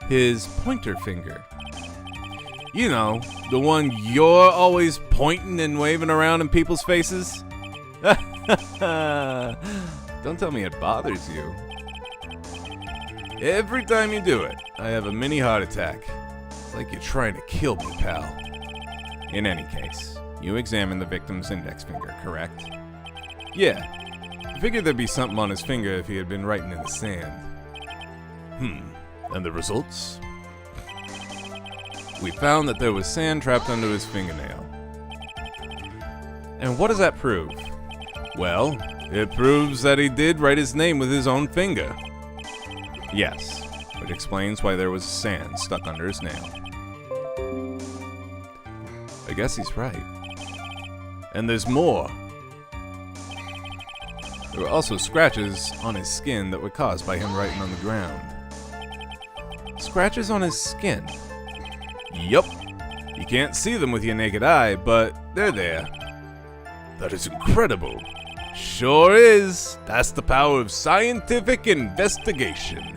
His pointer finger. You know, the one you're always pointing and waving around in people's faces? Don't tell me it bothers you. Every time you do it, I have a mini heart attack. It's like you're trying to kill me, pal. In any case, you examined the victim's index finger, correct? Yeah. I figured there'd be something on his finger if he had been writing in the sand. And the results? We found that there was sand trapped under his fingernail. And what does that prove? Well, it proves that he did write his name with his own finger. Yes, which explains why there was sand stuck under his nail. I guess he's right. And there's more. There were also scratches on his skin that were caused by him writing on the ground. Scratches on his skin? Yup. You can't see them with your naked eye, but they're there. That is incredible. Sure is. That's the power of scientific investigation.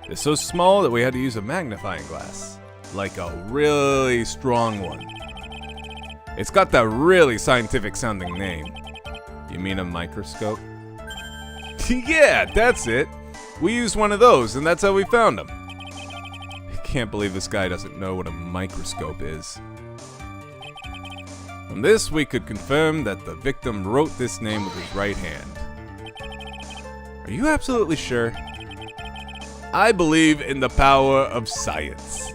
They're so small that we had to use a magnifying glass. Like a really strong one. It's got that really scientific sounding name. You mean a microscope? Yeah, that's it. We used one of those, and that's how we found them. I can't believe this guy doesn't know what a microscope is. From this, we could confirm that the victim wrote this name with his right hand. Are Are you absolutely sure? I believe in the power of science.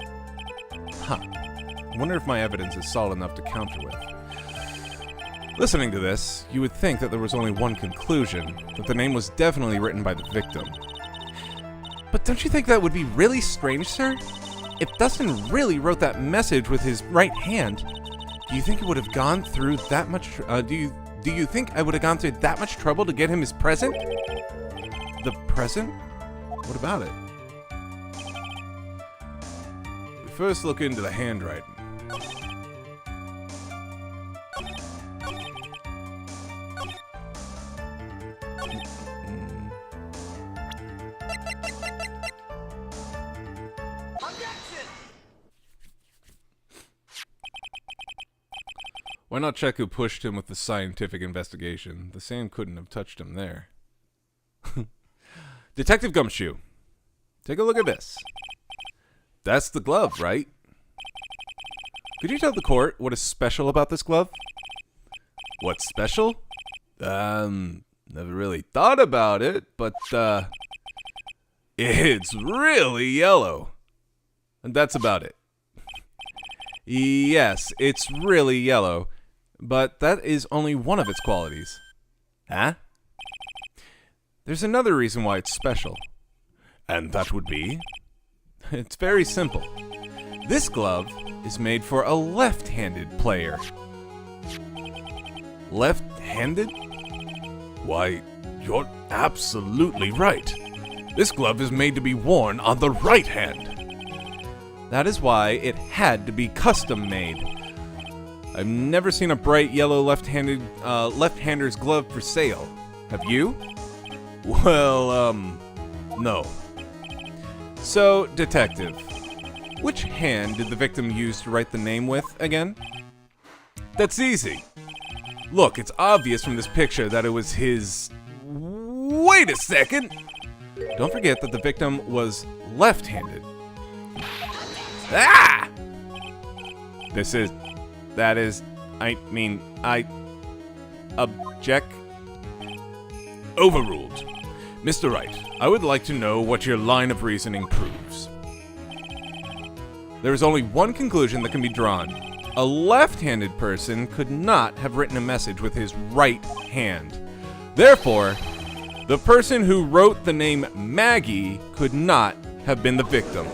Huh. I wonder if my evidence is solid enough to counter with. Listening to this, you would think that there was only one conclusion, that the name was definitely written by the victim. But don't you think that would be really strange, sir? If Dustin really wrote that message with his right hand, do you think it would have gone through that much? Do you think I would have gone through that much trouble to get him his present? The present? What about it? We first look into the handwriting. Why not check who pushed him with the scientific investigation? The sand couldn't have touched him there. Detective Gumshoe, take a look at this. That's the glove, right? Could you tell the court what is special about this glove? What's special? Never really thought about it, but, it's really yellow. And that's about it. Yes, it's really yellow, but that is only one of its qualities. Huh? There's another reason why it's special. And that would be? It's very simple. This glove is made for a left-handed player. Left-handed? Why, you're absolutely right. This glove is made to be worn on the right hand. That is why it had to be custom made. I've never seen a bright yellow left-hander's glove for sale. Have you? Well, no. So, detective, which hand did the victim use to write the name with again? That's easy. Look, it's obvious from this picture that it was his... Wait a second! Don't forget that the victim was left-handed. Ah! I object. Overruled. Mr. Wright, I would like to know what your line of reasoning proves. There is only one conclusion that can be drawn. A left-handed person could not have written a message with his right hand. Therefore, the person who wrote the name Maggie could not have been the victim.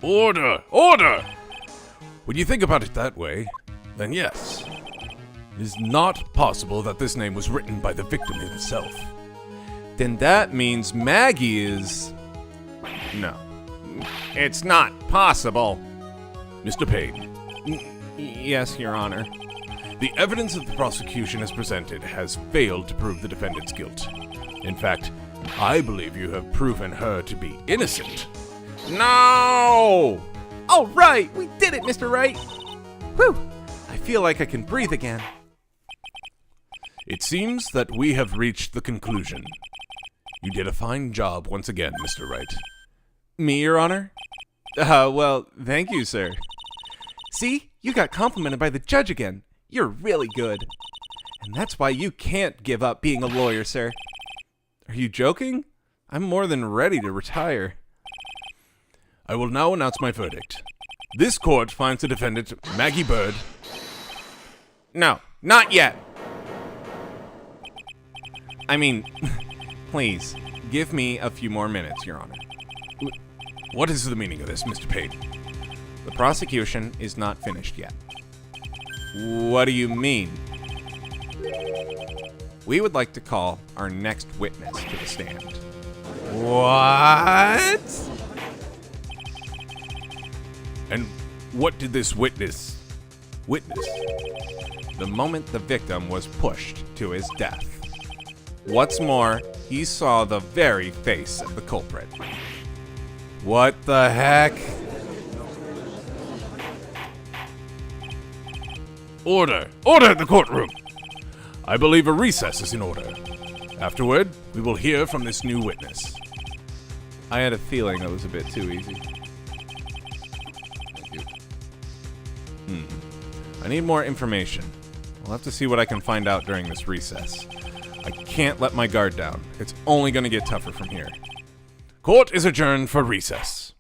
Order! Order! When you think about it that way, then yes. It is not possible that this name was written by the victim himself. Then that means Maggie is... No. It's not possible. Mr. Payne. Yes, Your Honor. The evidence that the prosecution has presented has failed to prove the defendant's guilt. In fact, I believe you have proven her to be innocent. No! All right, we did it, Mr. Wright. Whew, I feel like I can breathe again. It seems that we have reached the conclusion. You did a fine job once again, Mr. Wright. Me, Your Honor? Well, thank you, sir. See, you got complimented by the judge again. You're really good. And that's why you can't give up being a lawyer, sir. Are you joking? I'm more than ready to retire. I will now announce my verdict. This court finds the defendant, Maggie Bird... No, not yet. I mean, please, give me a few more minutes, Your Honor. What is the meaning of this, Mr. Payne? The prosecution is not finished yet. What do you mean? We would like to call our next witness to the stand. What? And what did this witness witness? The moment the victim was pushed to his death. What's more, he saw the very face of the culprit. What the heck? Order! Order in the courtroom! I believe a recess is in order. Afterward, we will hear from this new witness. I had a feeling that was a bit too easy. Thank you. I need more information. We'll have to see what I can find out during this recess. I can't let my guard down. It's only going to get tougher from here. Court is adjourned for recess.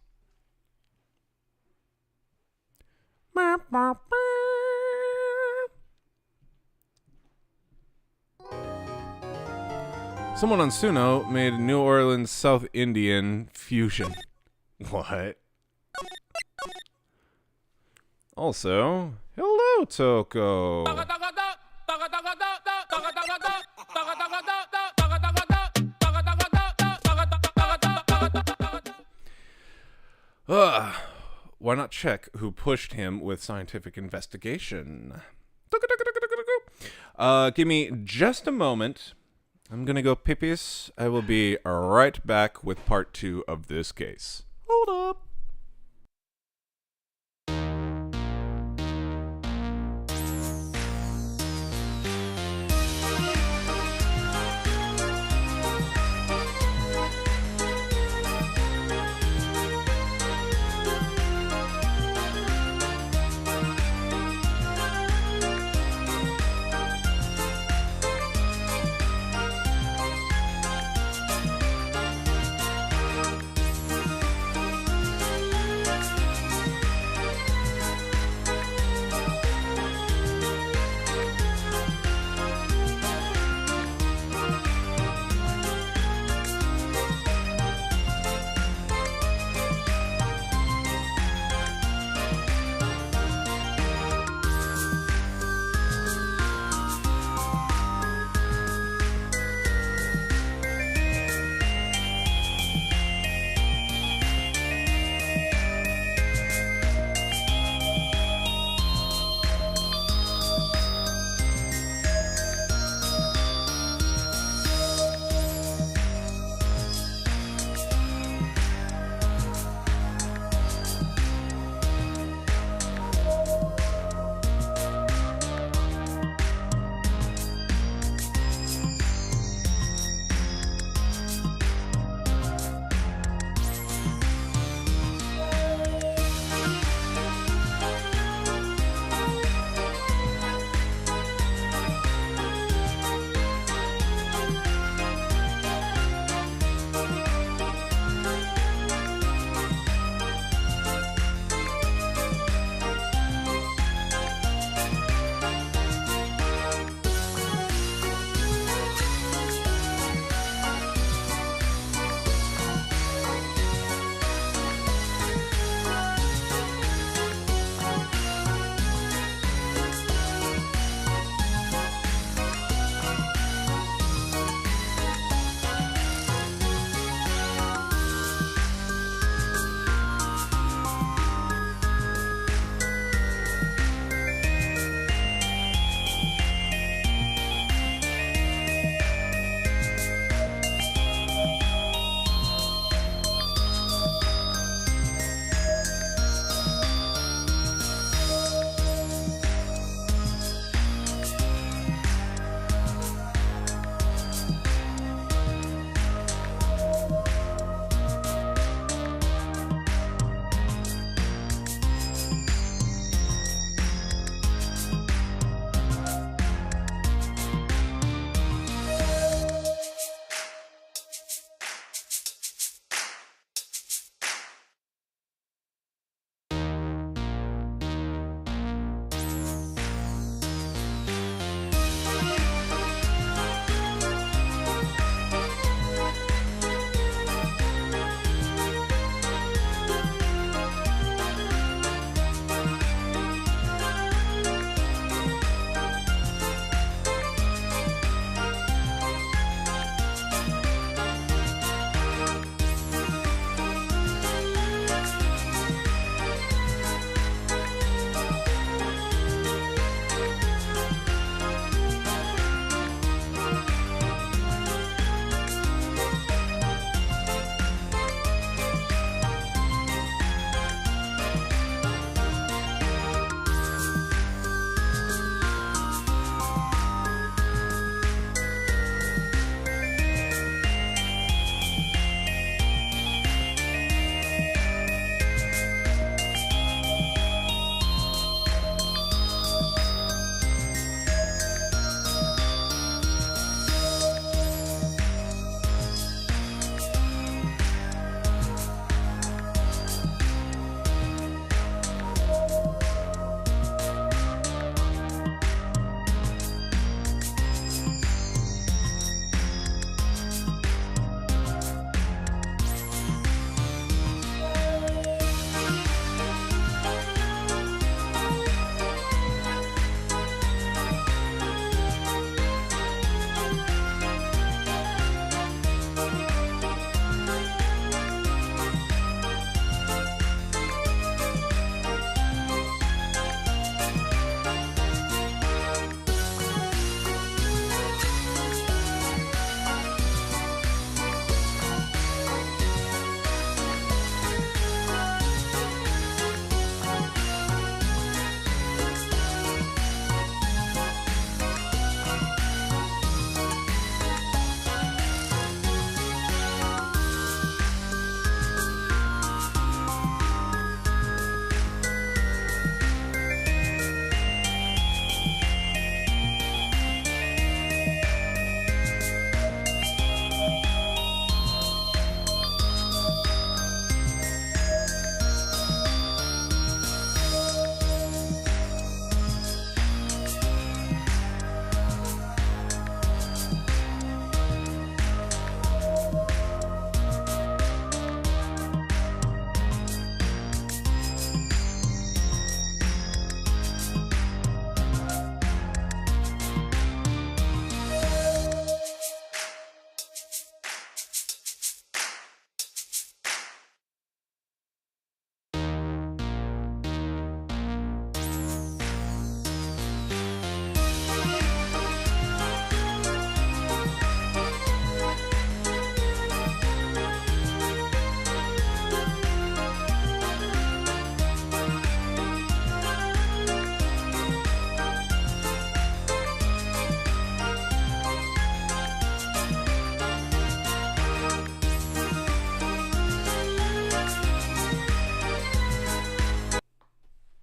Someone on Suno made a New Orleans South Indian fusion. What? Also, hello, Toko. Why not check who pushed him with scientific investigation? Give me just a moment. I'm gonna go pippies. I will be right back with part 2 of this case. Hold up.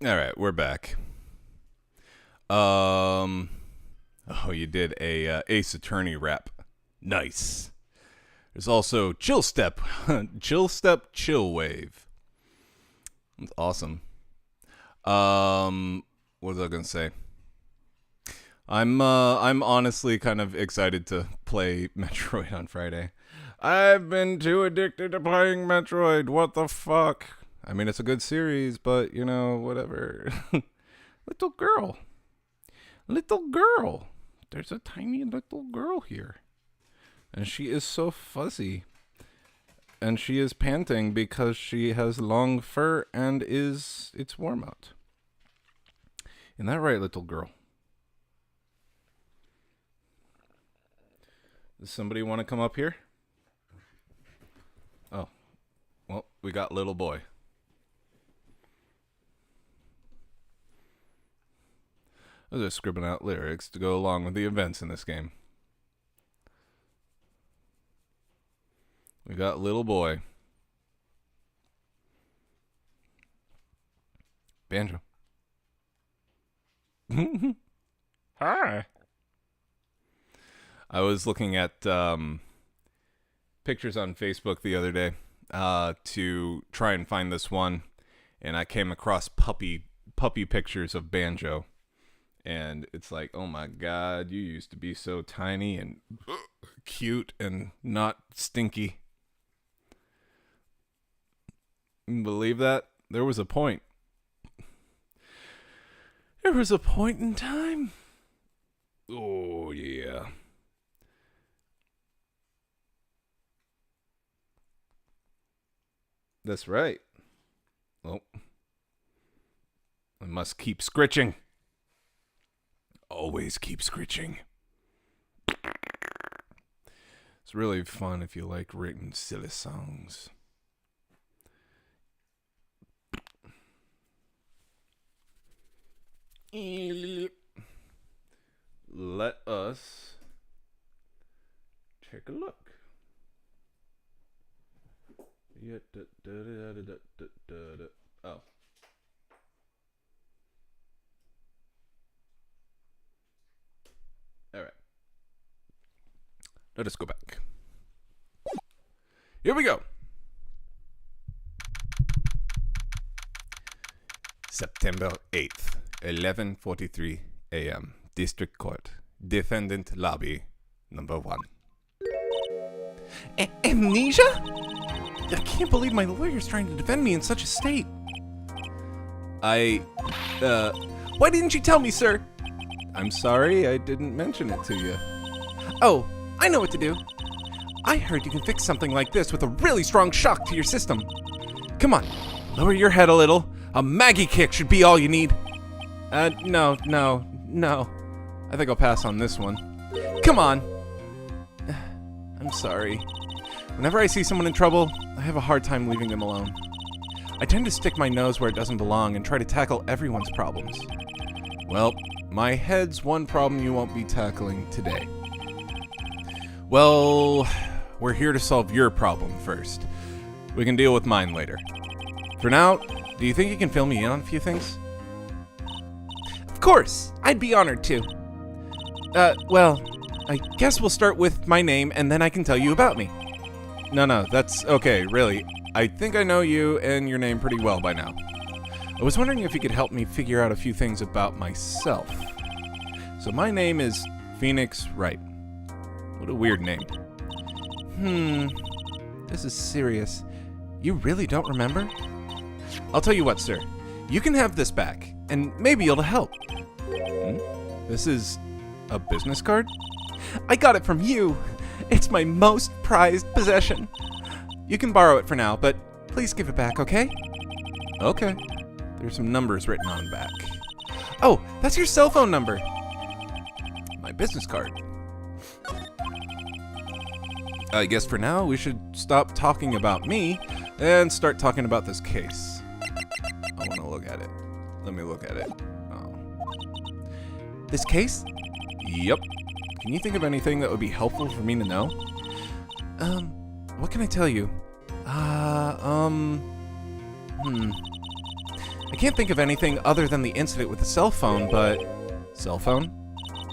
All right, we're back. Oh, you did a Ace Attorney rap. Nice. There's also Chill Step, Chill Step, Chill Wave. That's awesome. What was I gonna say? I'm honestly kind of excited to play Metroid on Friday. I've been too addicted to playing Metroid. What the fuck? I mean, it's a good series, but you know, whatever. Little girl. There's a tiny little girl here. And she is so fuzzy. And she is panting because she has long fur and it's warm out. Isn't that right, little girl? Does somebody want to come up here? Oh. Well, we got little boy. I was just scribbling out lyrics to go along with the events in this game. We got little boy. Banjo. Hi. I was looking at pictures on Facebook the other day to try and find this one, and I came across puppy pictures of Banjo. And it's like, oh my god, you used to be so tiny and cute and not stinky. Believe that? There was a point. There was a point in time. Oh, yeah. That's right. Oh. I must keep scritching. Always keep scritching. It's really fun if you like written silly songs. Let us take a look. Oh. All right. Let us go back. Here we go. September 8th, 11:43 a.m. District Court. Defendant Lobby, number 1. Amnesia? I can't believe my lawyer's trying to defend me in such a state. Why didn't you tell me, sir? I'm sorry I didn't mention it to you. Oh, I know what to do. I heard you can fix something like this with a really strong shock to your system. Come on, lower your head a little. A Maggie kick should be all you need. No. I think I'll pass on this one. Come on. I'm sorry. Whenever I see someone in trouble, I have a hard time leaving them alone. I tend to stick my nose where it doesn't belong and try to tackle everyone's problems. Well, my head's one problem you won't be tackling today. Well, we're here to solve your problem first. We can deal with mine later. For now, do you think you can fill me in on a few things? Of course, I'd be honored to. Well, I guess we'll start with my name and then I can tell you about me. No, that's okay, really. I think I know you and your name pretty well by now. I was wondering if you could help me figure out a few things about myself. So my name is Phoenix Wright. What a weird name. This is serious. You really don't remember? I'll tell you what, sir. You can have this back, and maybe it'll help. This is a business card? I got it from you. It's my most prized possession. You can borrow it for now, but please give it back, okay? Okay. There's some numbers written on back. Oh, that's your cell phone number. My business card. I guess for now we should stop talking about me and start talking about this case. I want to look at it. Let me look at it. Oh. This case? Yep. Can you think of anything that would be helpful for me to know? What can I tell you? I I can't think of anything other than the incident with the cell phone, but... Cell phone?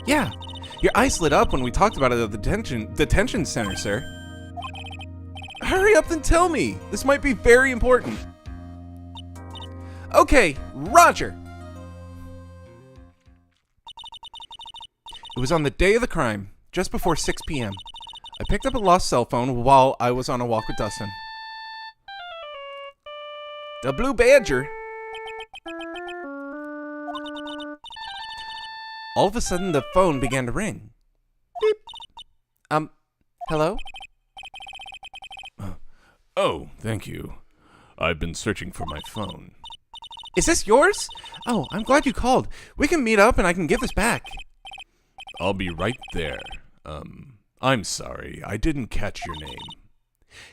Yeah. Your eyes lit up when we talked about it at the detention center, sir. Hurry up and tell me! This might be very important. Okay, Roger! It was on the day of the crime, just before 6 p.m. I picked up a lost cell phone while I was on a walk with Dustin. The Blue Badger? All of a sudden, the phone began to ring. Beep. Hello? Oh, thank you. I've been searching for my phone. Is this yours? Oh, I'm glad you called. We can meet up and I can give this back. I'll be right there. I'm sorry, I didn't catch your name.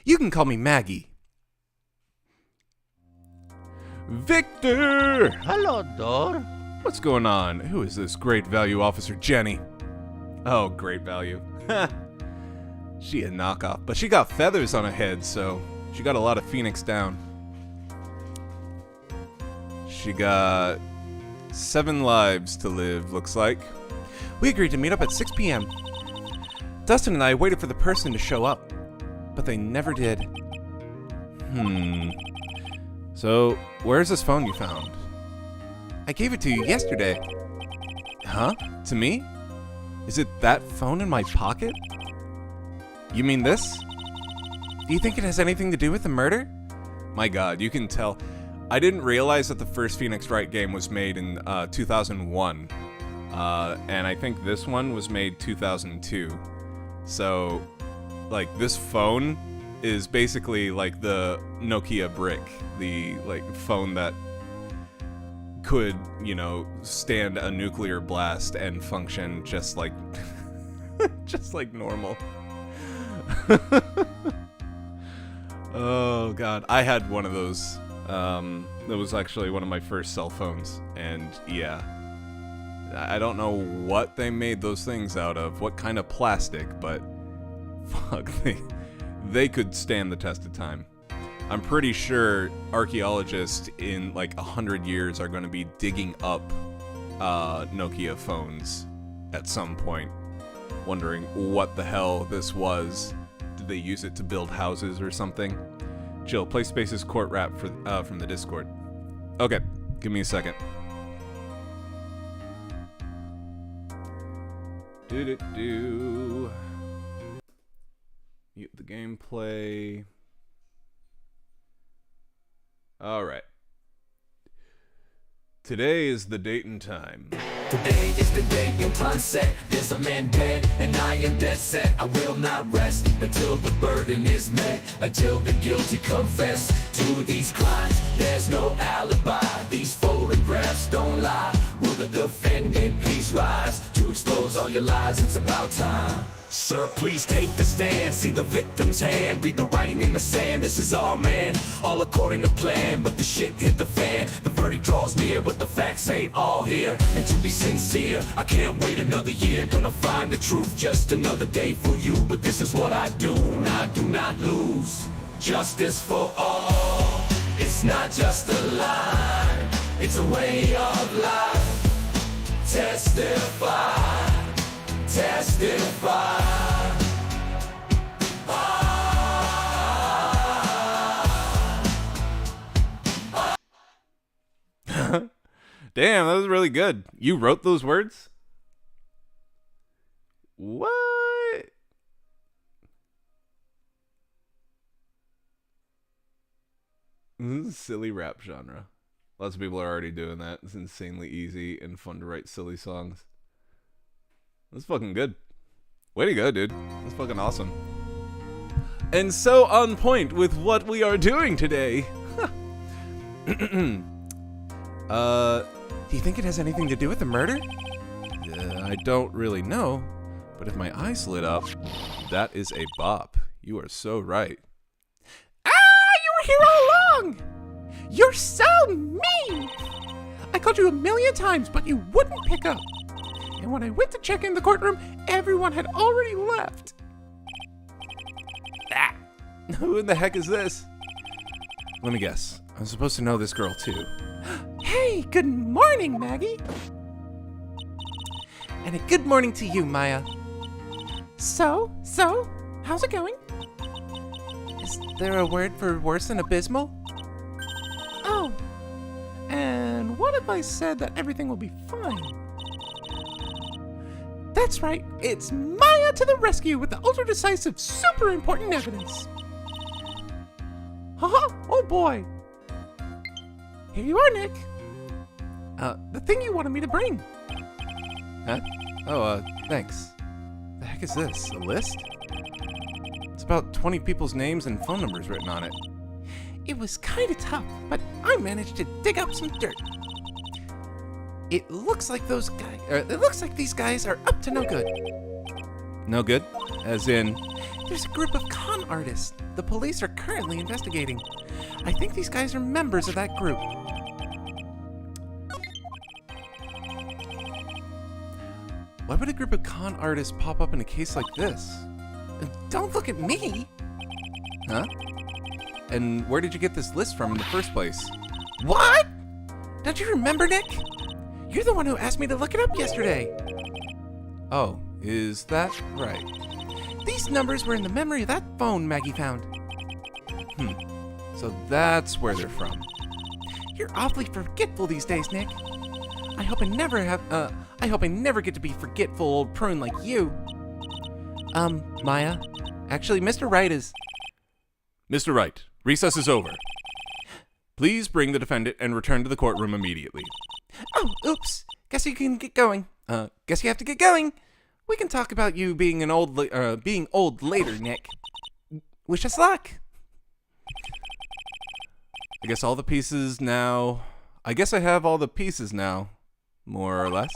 You can call me Maggie. Victor! Hello, Dor. What's going on? Who is this great value officer, Jenny? Oh, great value. She a knockoff, but she got feathers on her head, so she got a lot of Phoenix down. She got 7 lives to live, looks like. We agreed to meet up at 6 p.m. Dustin and I waited for the person to show up, but they never did. So, where's this phone you found? I gave it to you yesterday. Huh? To me? Is it that phone in my pocket? You mean this? Do you think it has anything to do with the murder? My god, you can tell. I didn't realize that the first Phoenix Wright game was made in 2001. And I think this one was made 2002. So, like, this phone is basically like the Nokia brick. The, like, phone that could, you know, stand a nuclear blast and function just like... just like normal. Oh, God. I had one of those. That was actually one of my first cell phones. And, yeah. I don't know what they made those things out of, what kind of plastic, but fuck, they could stand the test of time. I'm pretty sure archaeologists in like 100 years are going to be digging up Nokia phones at some point, wondering what the hell this was. Did they use it to build houses or something? Jill, play Space's court rap from the Discord. Okay, give me a second. Do. Mute the gameplay. Alright. Today is the date and time. Today is the day and time set. There's a man dead, and I am dead set. I will not rest until the burden is met, until the guilty confess to these crimes. There's no alibi, these photographs don't lie. Will the defendant please rise to expose all your lies? It's about time. Sir, please take the stand. See the victim's hand, read the writing in the sand. This is all, man, all according to plan. But the shit hit the fan. The verdict draws near, but the facts ain't all here. And to be sincere, I can't wait another year. Gonna find the truth, just another day for you. But this is what I do, and I do not lose. Justice for all. It's not just a line, it's a way of life. Testify. Testify. Damn, that was really good. You wrote those words? What? This is a silly rap genre. Lots of people are already doing that. It's insanely easy and fun to write silly songs. That's fucking good. Way to go, dude. That's fucking awesome. And so on point with what we are doing today. Do you think it has anything to do with the murder? I don't really know, but if my eyes lit up, that is a bop. You are so right. Ah, you were here all along! You're so mean! I called you a million times, but you wouldn't pick up. And when I went to check in the courtroom, everyone had already left. Ah! Who in the heck is this? Let me guess. I'm supposed to know this girl, too. Hey, good morning, Maggie. And a good morning to you, Maya. So, how's it going? Is there a word for worse than abysmal? Oh, and what if I said that everything will be fine? That's right, it's Maya to the rescue with the ultra-decisive, super important evidence. Haha, oh boy. Here you are, Nick. The thing you wanted me to bring. Huh? Oh, thanks. The heck is this? A list? It's about 20 people's names and phone numbers written on it. It was kind of tough, but I managed to dig up some dirt. It looks like these guys are up to no good. No good? As in, There's a group of con artists the police are currently investigating. I think these guys are members of that group. why would a group of con artists pop up in a case like this? Don't look at me. Huh? And where did you get this list from in the first place? What? Don't you remember, Nick? You're the one who asked me to look it up yesterday. Oh, is that right? These numbers were in the memory of that phone Maggie found. So that's where they're from. You're awfully forgetful these days, Nick. I hope I never get to be forgetful old prune like you. Maya. Actually, Mr. Wright is... Mr. Wright, recess is over. Please bring the defendant and return to the courtroom immediately. Oh, oops. Guess you can get going. Guess you have to get going. We can talk about you being old later, Nick. Wish us luck. I guess I have all the pieces now, more or less.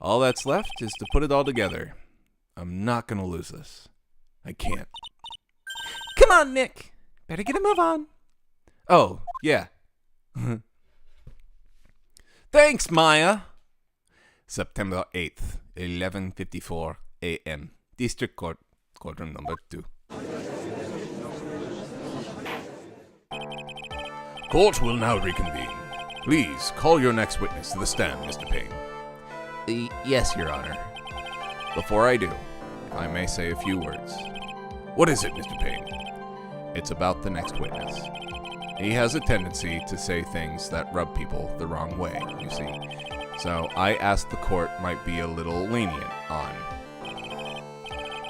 All that's left is to put it all together. I'm not gonna lose this. I can't. Come on, Nick. Better get a move on. Oh, yeah. Thanks, Maya. September 8th, 11:54 a.m. District Court, courtroom number 2. Court will now reconvene. Please call your next witness to the stand, Mr. Payne. Yes, Your Honor. Before I do, if I may say a few words. What is it, Mr. Payne? It's about the next witness. He has a tendency to say things that rub people the wrong way, you see. So I asked the court might be a little lenient on.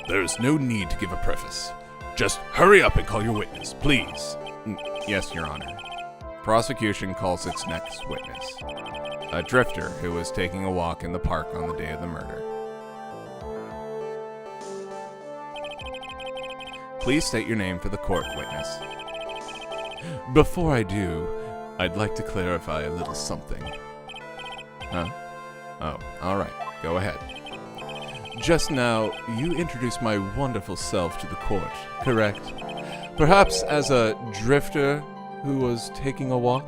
There's no need to give a preface. Just hurry up and call your witness, please. Yes, Your Honor. Prosecution calls its next witness. A drifter who was taking a walk in the park on the day of the murder. Please state your name for the court, witness. Before I do, I'd like to clarify a little something. Huh? Oh, alright. Go ahead. Just now, you introduced my wonderful self to the court, correct? Perhaps as a drifter who was taking a walk?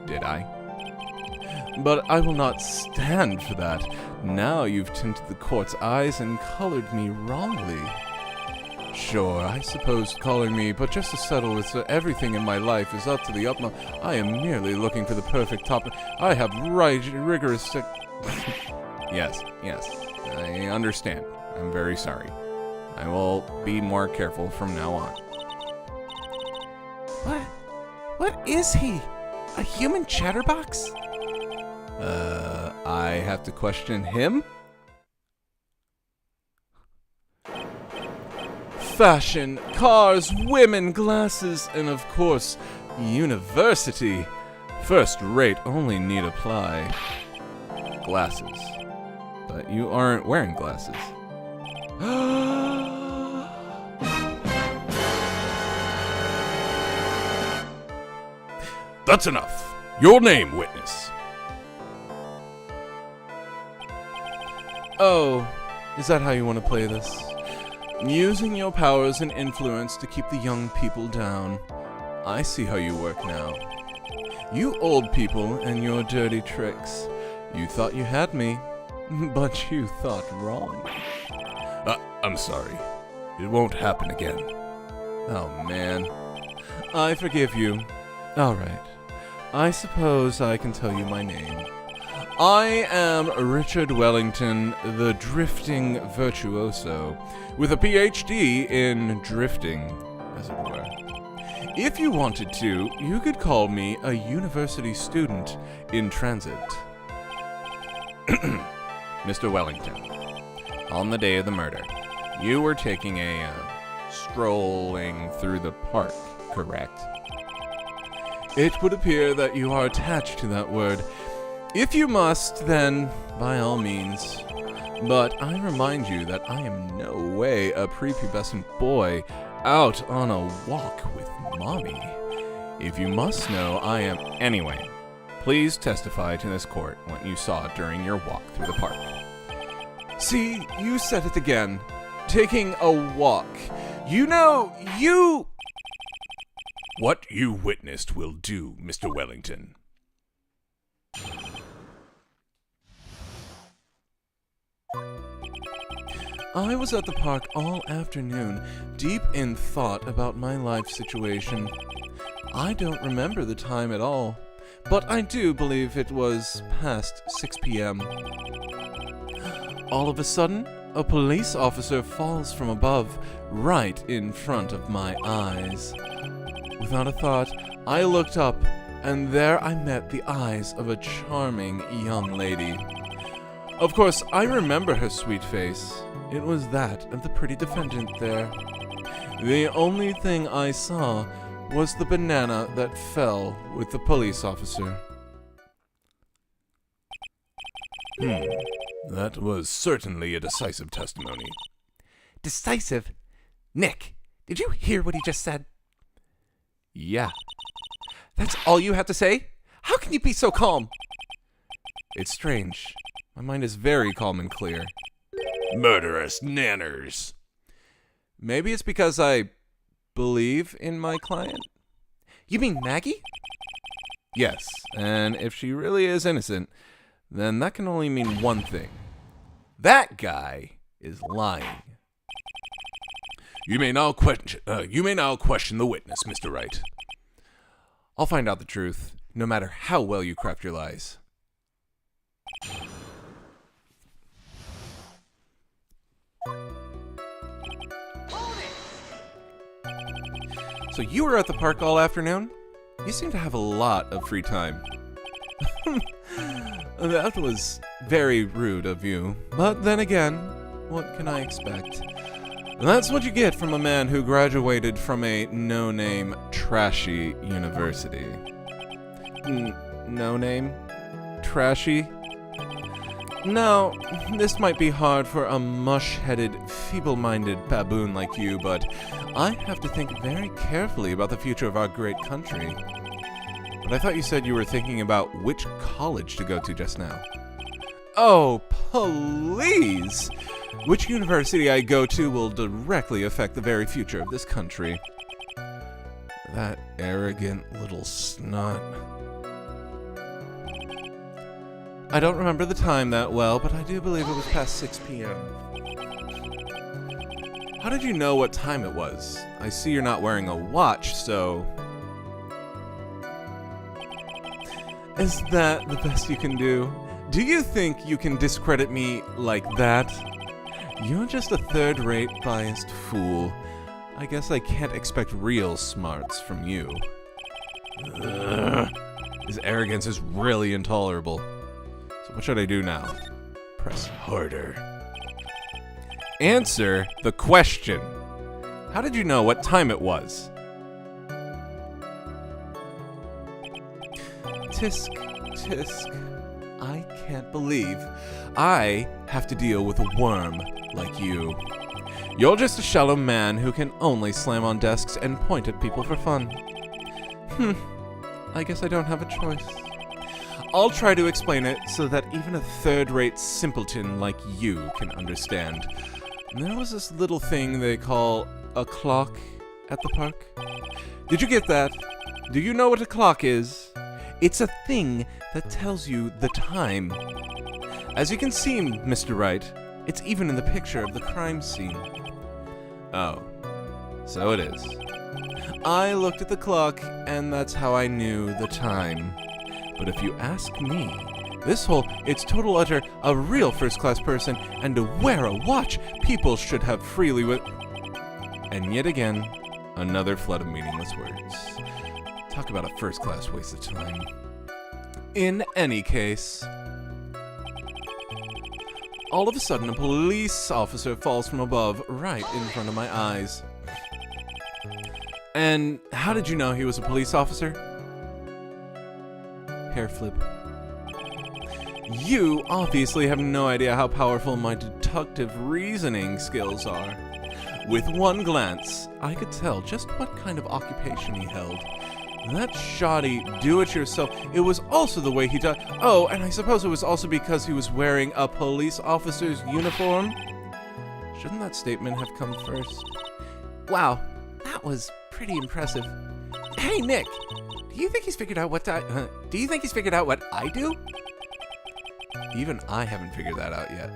Did I? But I will not stand for that. Now you've tinted the court's eyes and colored me wrongly. Sure, I suppose calling me, but just to settle with everything in my life is up to the utmost. I am merely looking for the perfect topic. I have rigorous... Yes. I understand. I'm very sorry. I will be more careful from now on. What is he? A human chatterbox? I have to question him? Fashion, cars, women, glasses, and of course, university. First rate, only need apply. Glasses. But you aren't wearing glasses. That's enough. Your name, witness. Oh, is that how you want to play this? Using your powers and influence to keep the young people down. I see how you work now. You old people and your dirty tricks. You thought you had me, but you thought wrong. I'm sorry. It won't happen again. Oh, man. I forgive you. Alright. I suppose I can tell you my name. I am Richard Wellington, the drifting virtuoso, with a PhD in drifting, as it were. If you wanted to, you could call me a university student in transit. Mr. Wellington, on the day of the murder, you were taking a strolling through the park, correct? It would appear that you are attached to that word. If you must, then by all means. But I remind you that I am no way a prepubescent boy out on a walk with mommy. If you must know, I am... Anyway, please testify to this court what you saw during your walk through the park. See, you said it again. Taking a walk. You know, you... What you witnessed will do, Mr. Wellington. I was at the park all afternoon, deep in thought about my life situation. I don't remember the time at all, but I do believe it was past 6 p.m. All of a sudden, a police officer falls from above, right in front of my eyes. Without a thought, I looked up, and there I met the eyes of a charming young lady. Of course, I remember her sweet face. It was that of the pretty defendant there. The only thing I saw was the banana that fell with the police officer. That was certainly a decisive testimony. Decisive? Nick, did you hear what he just said? Yeah. That's all you have to say? How can you be so calm? It's strange. My mind is very calm and clear. Murderous nanners. Maybe it's because I believe in my client? You mean Maggie? Yes, and if she really is innocent, then that can only mean one thing. That guy is lying. You may now question the witness, Mr. Wright. I'll find out the truth, no matter how well you craft your lies. So you were at the park all afternoon? You seem to have a lot of free time. That was very rude of you. But then again, what can I expect? That's what you get from a man who graduated from a no-name, trashy university. No-name? Trashy? Now, this might be hard for a mush-headed, feeble-minded baboon like you, but I have to think very carefully about the future of our great country. But I thought you said you were thinking about which college to go to just now. Oh, please! Which university I go to will directly affect the very future of this country. That arrogant little snot. I don't remember the time that well, but I do believe it was past 6 p.m. How did you know what time it was? I see you're not wearing a watch, so... Is that the best you can do? Do you think you can discredit me like that? You're just a third-rate, biased fool. I guess I can't expect real smarts from you. Ugh. His arrogance is really intolerable. So what should I do now? Press harder. Answer the question. How did you know what time it was? Tisk, tisk. I can't believe I have to deal with a worm like you. You're just a shallow man who can only slam on desks and point at people for fun. I guess I don't have a choice. I'll try to explain it so that even a third-rate simpleton like you can understand. There was this little thing they call a clock at the park. Did you get that? Do you know what a clock is? It's a thing that tells you the time. As you can see, Mr. Wright, it's even in the picture of the crime scene. Oh, so it is. I looked at the clock, and that's how I knew the time. But if you ask me, this whole it's total utter a real first-class person, and to wear a watch people should have freely with. And yet again, another flood of meaningless words. Talk about a first-class waste of time. In any case, all of a sudden a police officer falls from above right in front of my eyes. And how did you know he was a police officer? Hair flip. You obviously have no idea how powerful my deductive reasoning skills are. With one glance, I could tell just what kind of occupation he held. That shoddy do-it-yourself, it was also the way he died. Oh, and I suppose it was also because he was wearing a police officer's uniform? Shouldn't that statement have come first? Wow, that was pretty impressive. Hey, Nick, do you think he's figured out what I do? Even I haven't figured that out yet.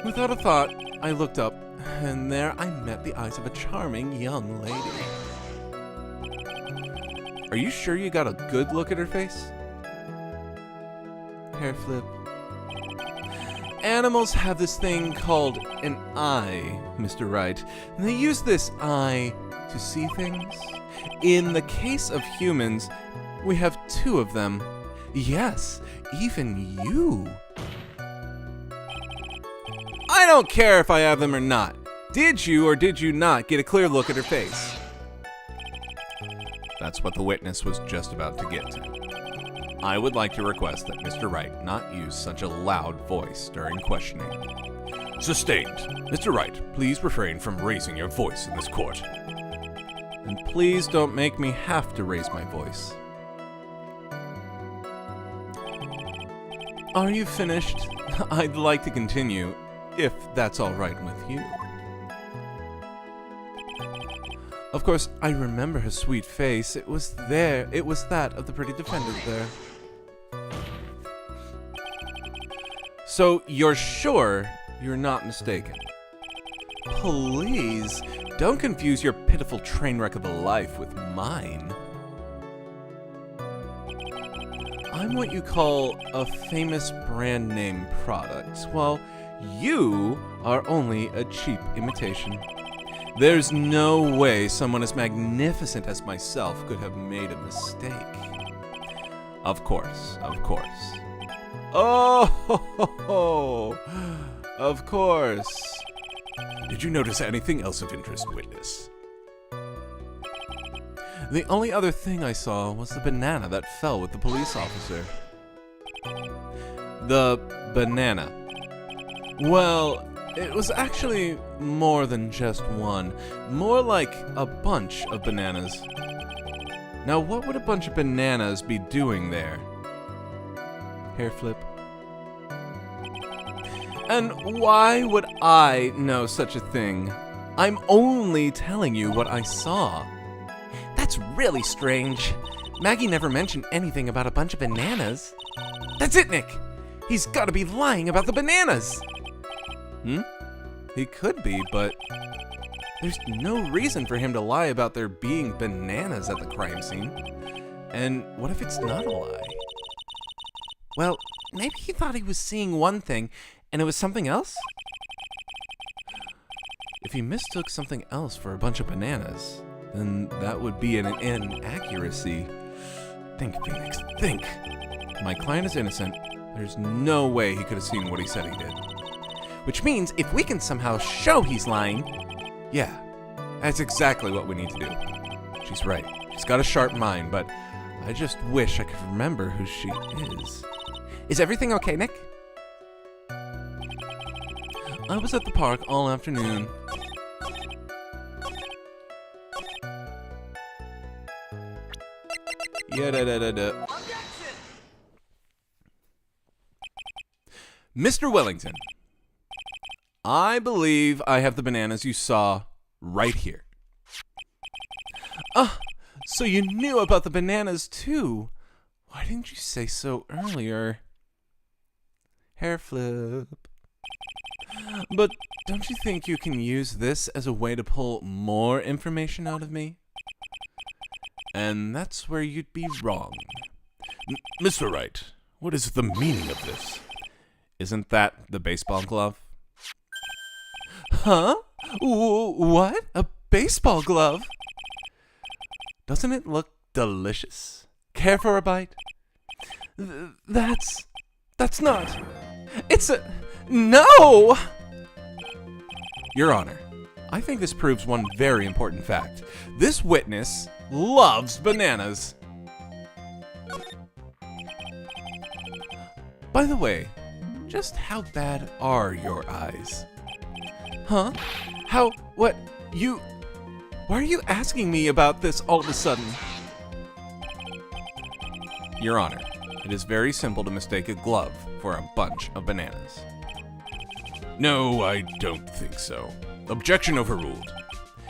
Without a thought, I looked up, and there I met the eyes of a charming young lady. Are you sure you got a good look at her face? Hair flip. Animals have this thing called an eye, Mr. Wright. And they use this eye to see things. In the case of humans, we have two of them. Yes, even you. I don't care if I have them or not. Did you or did you not get a clear look at her face? That's what the witness was just about to get to. I would like to request that Mr. Wright not use such a loud voice during questioning. Sustained. Mr. Wright, please refrain from raising your voice in this court. And please don't make me have to raise my voice. Are you finished? I'd like to continue, if that's all right with you. Of course, I remember her sweet face. It was that of the pretty defendant there. So, you're sure you're not mistaken? Please, don't confuse your pitiful train wreck of a life with mine. I'm what you call a famous brand name product, while you are only a cheap imitation. There's no way someone as magnificent as myself could have made a mistake. Of course, of course. Oh, of course. Did you notice anything else of interest, witness? The only other thing I saw was the banana that fell with the police officer. The banana. Well, it was actually more than just one. More like a bunch of bananas. Now, what would a bunch of bananas be doing there? Hair flip. And why would I know such a thing? I'm only telling you what I saw. That's really strange. Maggie never mentioned anything about a bunch of bananas. That's it, Nick! He's gotta be lying about the bananas! He could be, but there's no reason for him to lie about there being bananas at the crime scene. And what if it's not a lie? Well, maybe he thought he was seeing one thing, and it was something else? If he mistook something else for a bunch of bananas, then that would be an inaccuracy. Think, Phoenix, think. My client is innocent. There's no way he could have seen what he said he did. Which means if we can somehow show he's lying, yeah, that's exactly what we need to do. She's right. She's got a sharp mind, but I just wish I could remember who she is. Is everything okay, Nick? I was at the park all afternoon. Yeah. Mr. Wellington, I believe I have the bananas you saw right here. So you knew about the bananas too. Why didn't you say so earlier? Hair flip. But don't you think you can use this as a way to pull more information out of me? And that's where you'd be wrong. Mr. Wright, what is the meaning of this? Isn't that the baseball glove? Huh? What? A baseball glove? Doesn't it look delicious? Care for a bite? That's not. It's a. No! Your Honor, I think this proves one very important fact. This witness loves bananas. By the way, just how bad are your eyes? Huh? How? What? You? Why are you asking me about this all of a sudden? Your Honor, it is very simple to mistake a glove for a bunch of bananas. No, I don't think so. Objection overruled.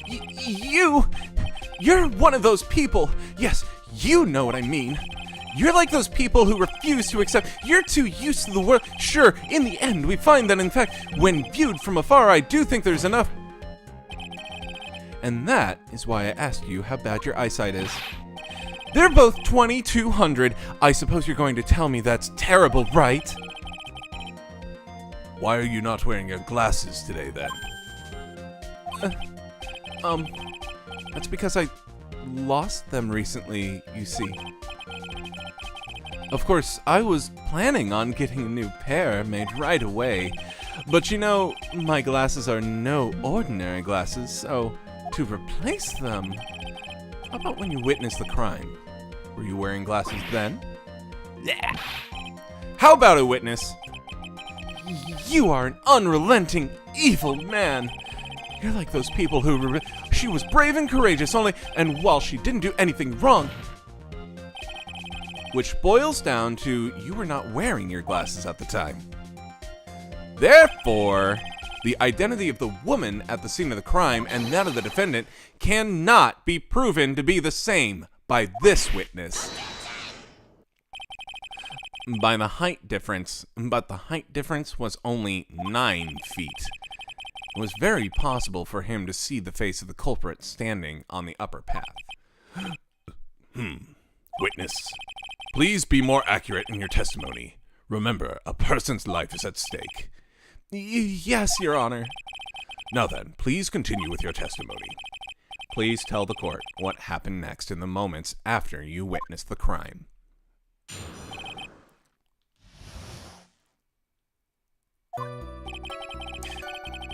You're one of those people. Yes, you know what I mean. You're like those people who refuse to accept. You're too used to the world. Sure, in the end, we find that, in fact, when viewed from afar, I do think there's enough. And that is why I asked you how bad your eyesight is. They're both 2200. I suppose you're going to tell me that's terrible, right? Why are you not wearing your glasses today, then? That's because I lost them recently, you see. Of course, I was planning on getting a new pair made right away. But you know, my glasses are no ordinary glasses, so to replace them... How about when you witnessed the crime? Were you wearing glasses then? Yeah. How about a witness? You are an unrelenting, evil man. You're like those people who... She was brave and courageous only, and while she didn't do anything wrong... Which boils down to you were not wearing your glasses at the time. Therefore, the identity of the woman at the scene of the crime and that of the defendant cannot be proven to be the same by this witness. By the height difference, but the height difference was only 9 feet. It was very possible for him to see the face of the culprit standing on the upper path. Witness, please be more accurate in your testimony. Remember, a person's life is at stake. Yes, Your Honor. Now then, please continue with your testimony. Please tell the court what happened next in the moments after you witnessed the crime.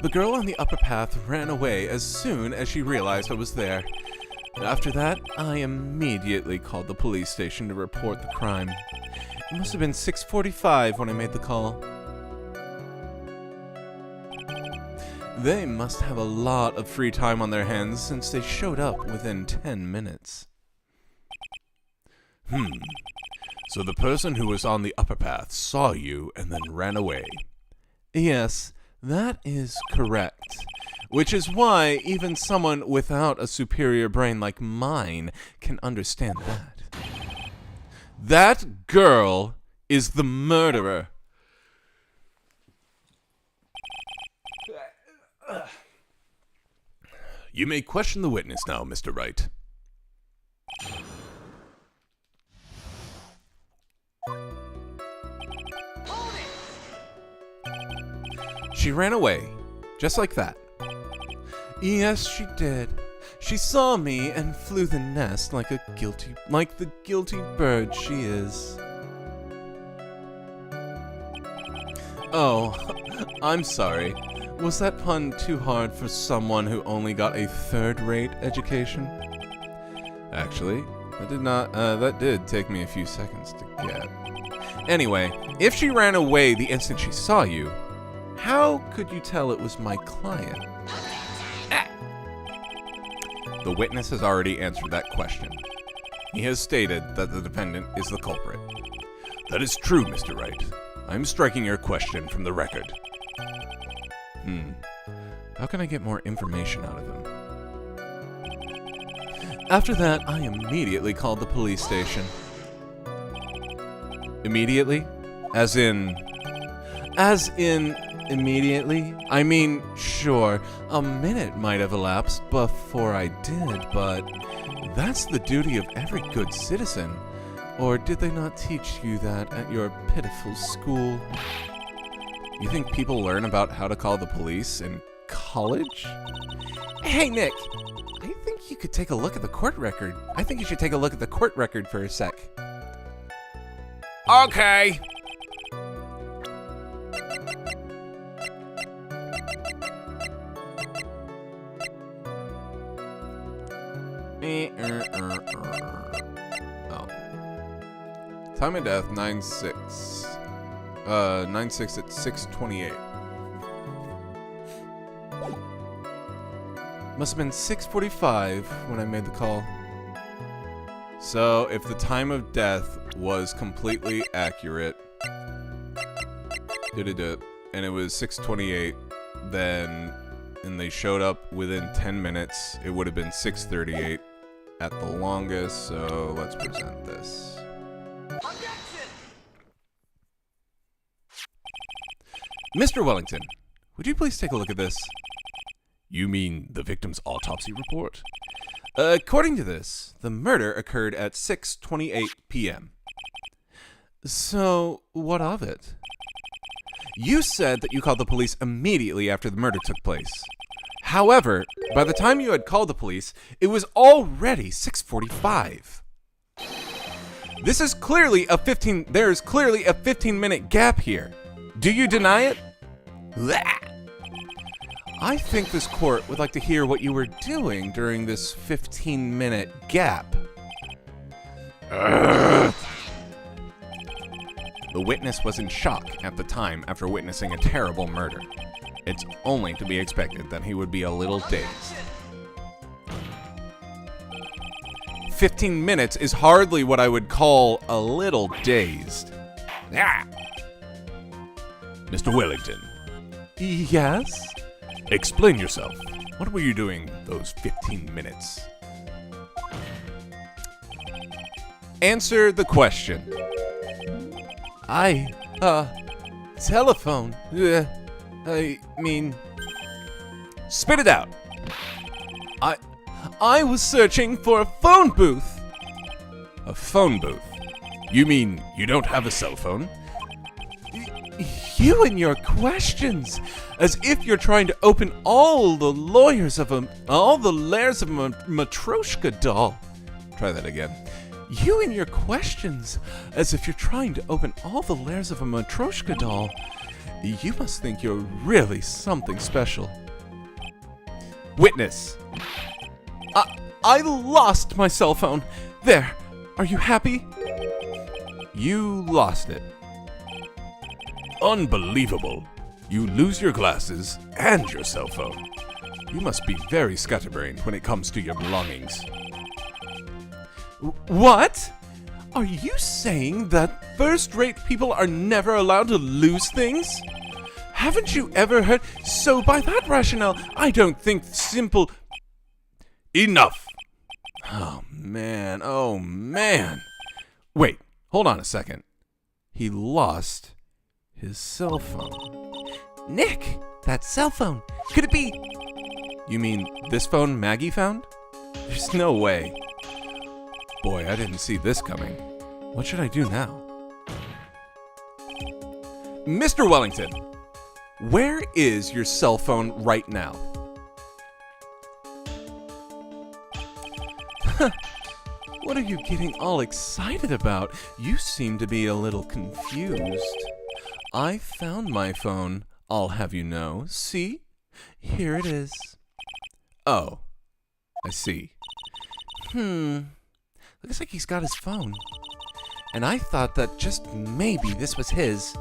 The girl on the upper path ran away as soon as she realized I was there. After that, I immediately called the police station to report the crime. It must have been 6:45 when I made the call. They must have a lot of free time on their hands since they showed up within 10 minutes. So the person who was on the upper path saw you and then ran away. Yes, that is correct. Which is why even someone without a superior brain like mine can understand that. That girl is the murderer. You may question the witness now, Mr. Wright. She ran away, just like that. Yes, she did. She saw me and flew the nest like the guilty bird she is. Oh, I'm sorry. Was that pun too hard for someone who only got a third-rate education? Actually, that did take me a few seconds to get. Anyway, if she ran away the instant she saw you, how could you tell it was my client? The witness has already answered that question. He has stated that the defendant is the culprit. That is true, Mr. Wright. I'm striking your question from the record. How can I get more information out of him? After that, I immediately called the police station. Immediately? As in, Immediately? I mean, sure, a minute might have elapsed before I did, but that's the duty of every good citizen. Or did they not teach you that at your pitiful school? You think people learn about how to call the police in college? Hey, Nick! I think you could take a look at the court record. I think you should take a look at the court record for a sec. Okay. Oh. Time of death, 9/6. 9/6 at 6:28. Must have been 6:45 when I made the call. So, if the time of death was completely accurate, and it was 6:28, then, and they showed up within 10 minutes, it would have been 6:38 at the longest, so let's present this. Mr. Wellington, would you please take a look at this? You mean the victim's autopsy report? According to this, the murder occurred at 6:28 p.m. So, what of it? You said that you called the police immediately after the murder took place. However, by the time you had called the police, it was already 6:45. There is clearly a 15-minute gap here. Do you deny it? I think this court would like to hear what you were doing during this 15-minute gap. The witness was in shock at the time after witnessing a terrible murder. It's only to be expected that he would be a little dazed. 15 minutes is hardly what I would call a little dazed. Mr. Wellington, Yes? explain yourself. What were you doing those 15 minutes? Answer the question. Telephone. I mean, spit it out. I was searching for a phone booth. A phone booth? You mean you don't have a cell phone? You and your questions, as if you're trying to open all the layers of a Matryoshka doll. Try that again. You and your questions, as if you're trying to open all the layers of a Matryoshka doll. You must think you're really something special. Witness. I lost my cell phone. There. Are you happy? You lost it. Unbelievable. You lose your glasses and your cell phone. You must be very scatterbrained when it comes to your belongings. What? Are you saying that first-rate people are never allowed to lose things? Haven't you ever heard? So by that rationale, I don't think simple... Enough. Oh, man. Oh, man. Wait, hold on a second. He lost his cell phone. Nick, that cell phone. Could it be... You mean this phone Maggie found? There's no way. Boy, I didn't see this coming. What should I do now? Mr. Wellington, where is your cell phone right now? What are you getting all excited about? You seem to be a little confused. I found my phone, I'll have you know. See? Here it is. Oh, I see. Looks like he's got his phone. And I thought that just maybe this was his.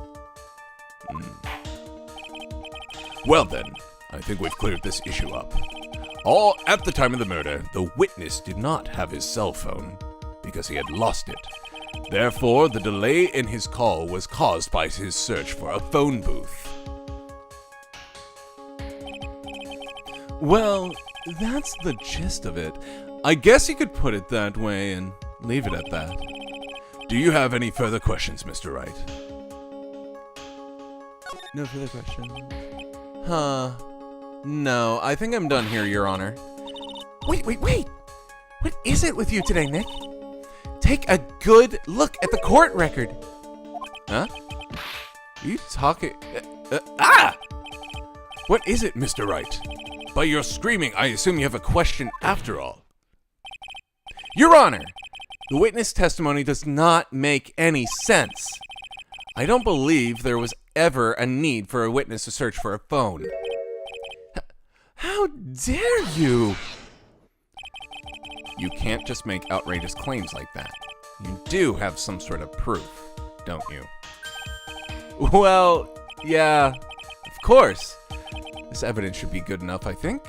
Well then, I think we've cleared this issue up. At the time of the murder, the witness did not have his cell phone because he had lost it. Therefore, the delay in his call was caused by his search for a phone booth. Well, that's the gist of it. I guess you could put it that way and leave it at that. Do you have any further questions, Mr. Wright? No further questions. Huh. No, I think I'm done here, Your Honor. Wait! What is it with you today, Nick? Take a good look at the court record. Huh? You talking... What is it, Mr. Wright? By your screaming, I assume you have a question after all. Your Honor, the witness testimony does not make any sense. I don't believe there was ever a need for a witness to search for a phone. How dare you? You can't just make outrageous claims like that. You do have some sort of proof, don't you? Well, yeah, of course. This evidence should be good enough, I think.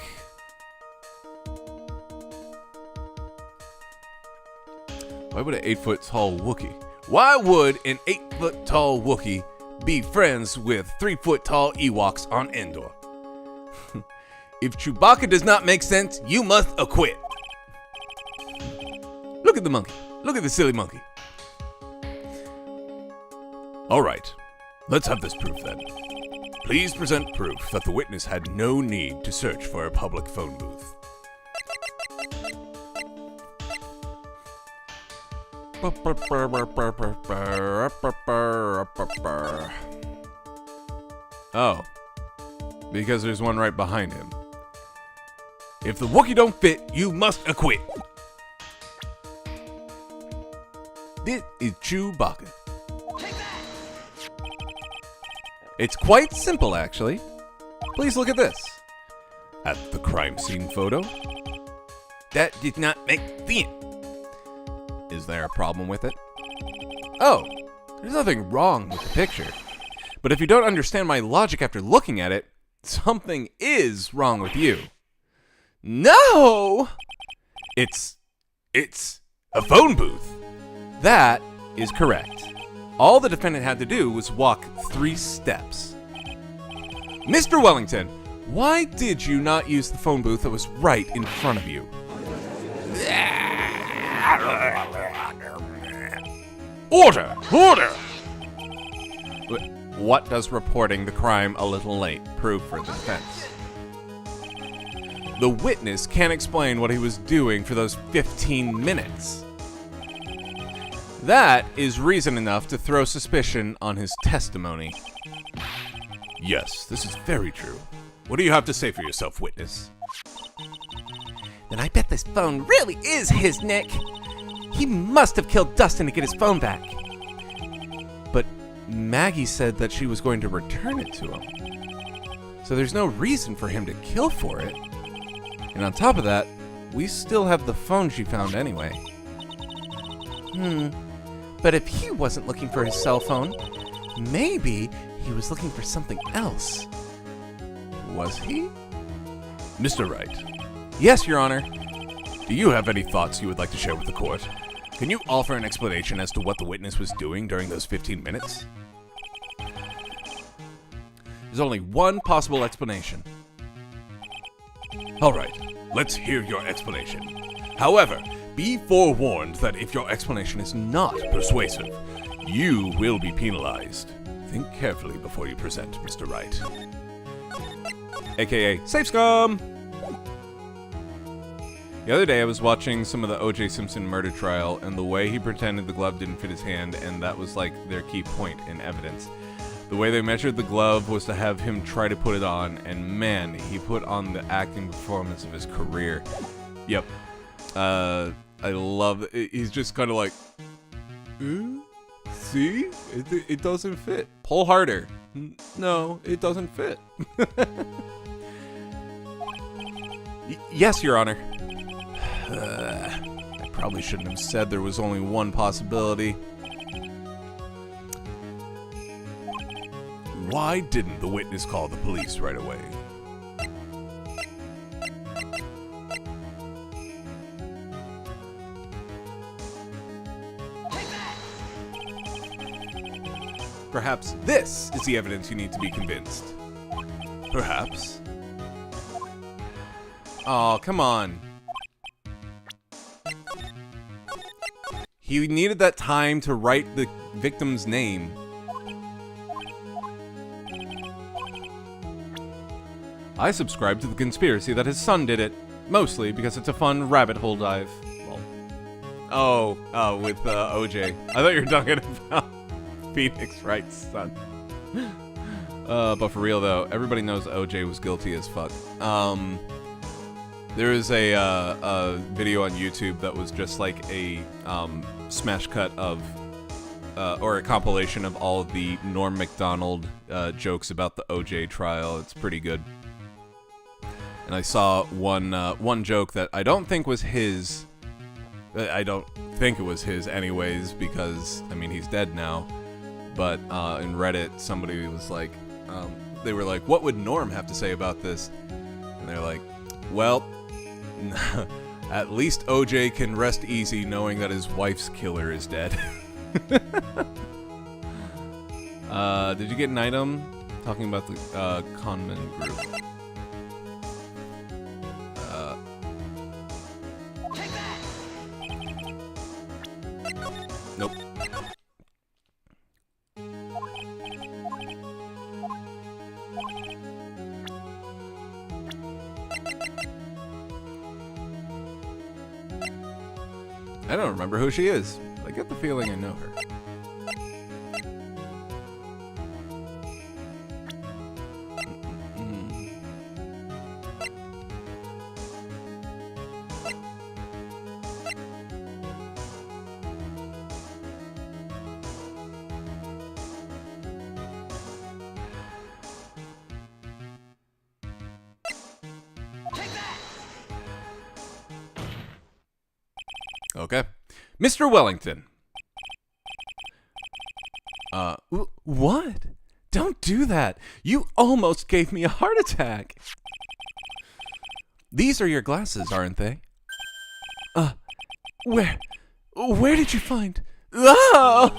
Why would an 8-foot-tall Wookiee? Why would an 8-foot-tall Wookiee be friends with 3-foot-tall Ewoks on Endor? If Chewbacca does not make sense, you must acquit. Look at the monkey. Look at the silly monkey. All right, let's have this proof then. Please present proof that the witness had no need to search for a public phone booth. Oh, because there's one right behind him. If the Wookiee don't fit, you must acquit. This is Chewbacca. It's quite simple, actually. Please look at this. At the crime scene photo? That did not make sense. Is there a problem with it? Oh, there's nothing wrong with the picture. But if you don't understand my logic after looking at it, something is wrong with you. No! It's A phone booth? That is correct. All the defendant had to do was walk 3 steps. Mr. Wellington, why did you not use the phone booth that was right in front of you? Order! Order! What does reporting the crime a little late prove for the defense? The witness can't explain what he was doing for those 15 minutes. That is reason enough to throw suspicion on his testimony. Yes, this is very true. What do you have to say for yourself, witness? Then I bet this phone really is his, Nick. He must have killed Dustin to get his phone back. But Maggie said that she was going to return it to him. So there's no reason for him to kill for it. And on top of that, we still have the phone she found anyway. But if he wasn't looking for his cell phone, maybe he was looking for something else. Was he? Mr. Wright, Yes, Your Honor. do you have any thoughts you would like to share with the court? Can you offer an explanation as to what the witness was doing during those 15 minutes? There's only one possible explanation. All right, let's hear your explanation. However, be forewarned that if your explanation is not persuasive, you will be penalized. Think carefully before you present, Mr. Wright. AKA Safe Scum! The other day I was watching some of the O.J. Simpson murder trial, and the way he pretended the glove didn't fit his hand, and that was like their key point in evidence. The way they measured the glove was to have him try to put it on, and man, he put on the acting performance of his career. Yep. I love it. He's just kind of like, see? It doesn't fit. Pull harder. No, it doesn't fit. Yes, Your Honor. I probably shouldn't have said there was only one possibility. Why didn't the witness call the police right away? Perhaps this is the evidence you need to be convinced. Perhaps. Oh, come on. He needed that time to write the victim's name. I subscribe to the conspiracy that his son did it, mostly because it's a fun rabbit hole dive. Well, with OJ. I thought you were talking about Phoenix Wright's son. But for real though, everybody knows OJ was guilty as fuck. There is a video on YouTube that was just like a smash cut of, or a compilation of all of the Norm Macdonald jokes about the OJ trial. It's pretty good. And I saw one joke that I don't think was his. I don't think it was his anyways, because, I mean, he's dead now. But in Reddit, somebody was like, they were like, what would Norm have to say about this? And they're like, well, at least OJ can rest easy knowing that his wife's killer is dead. Did you get an item? Talking about the conman group. Nope. I don't remember who she is. I get the feeling I know her. Okay. Mr. Wellington. What? Don't do that. You almost gave me a heart attack. These are your glasses, aren't they? Where did you find? Ah!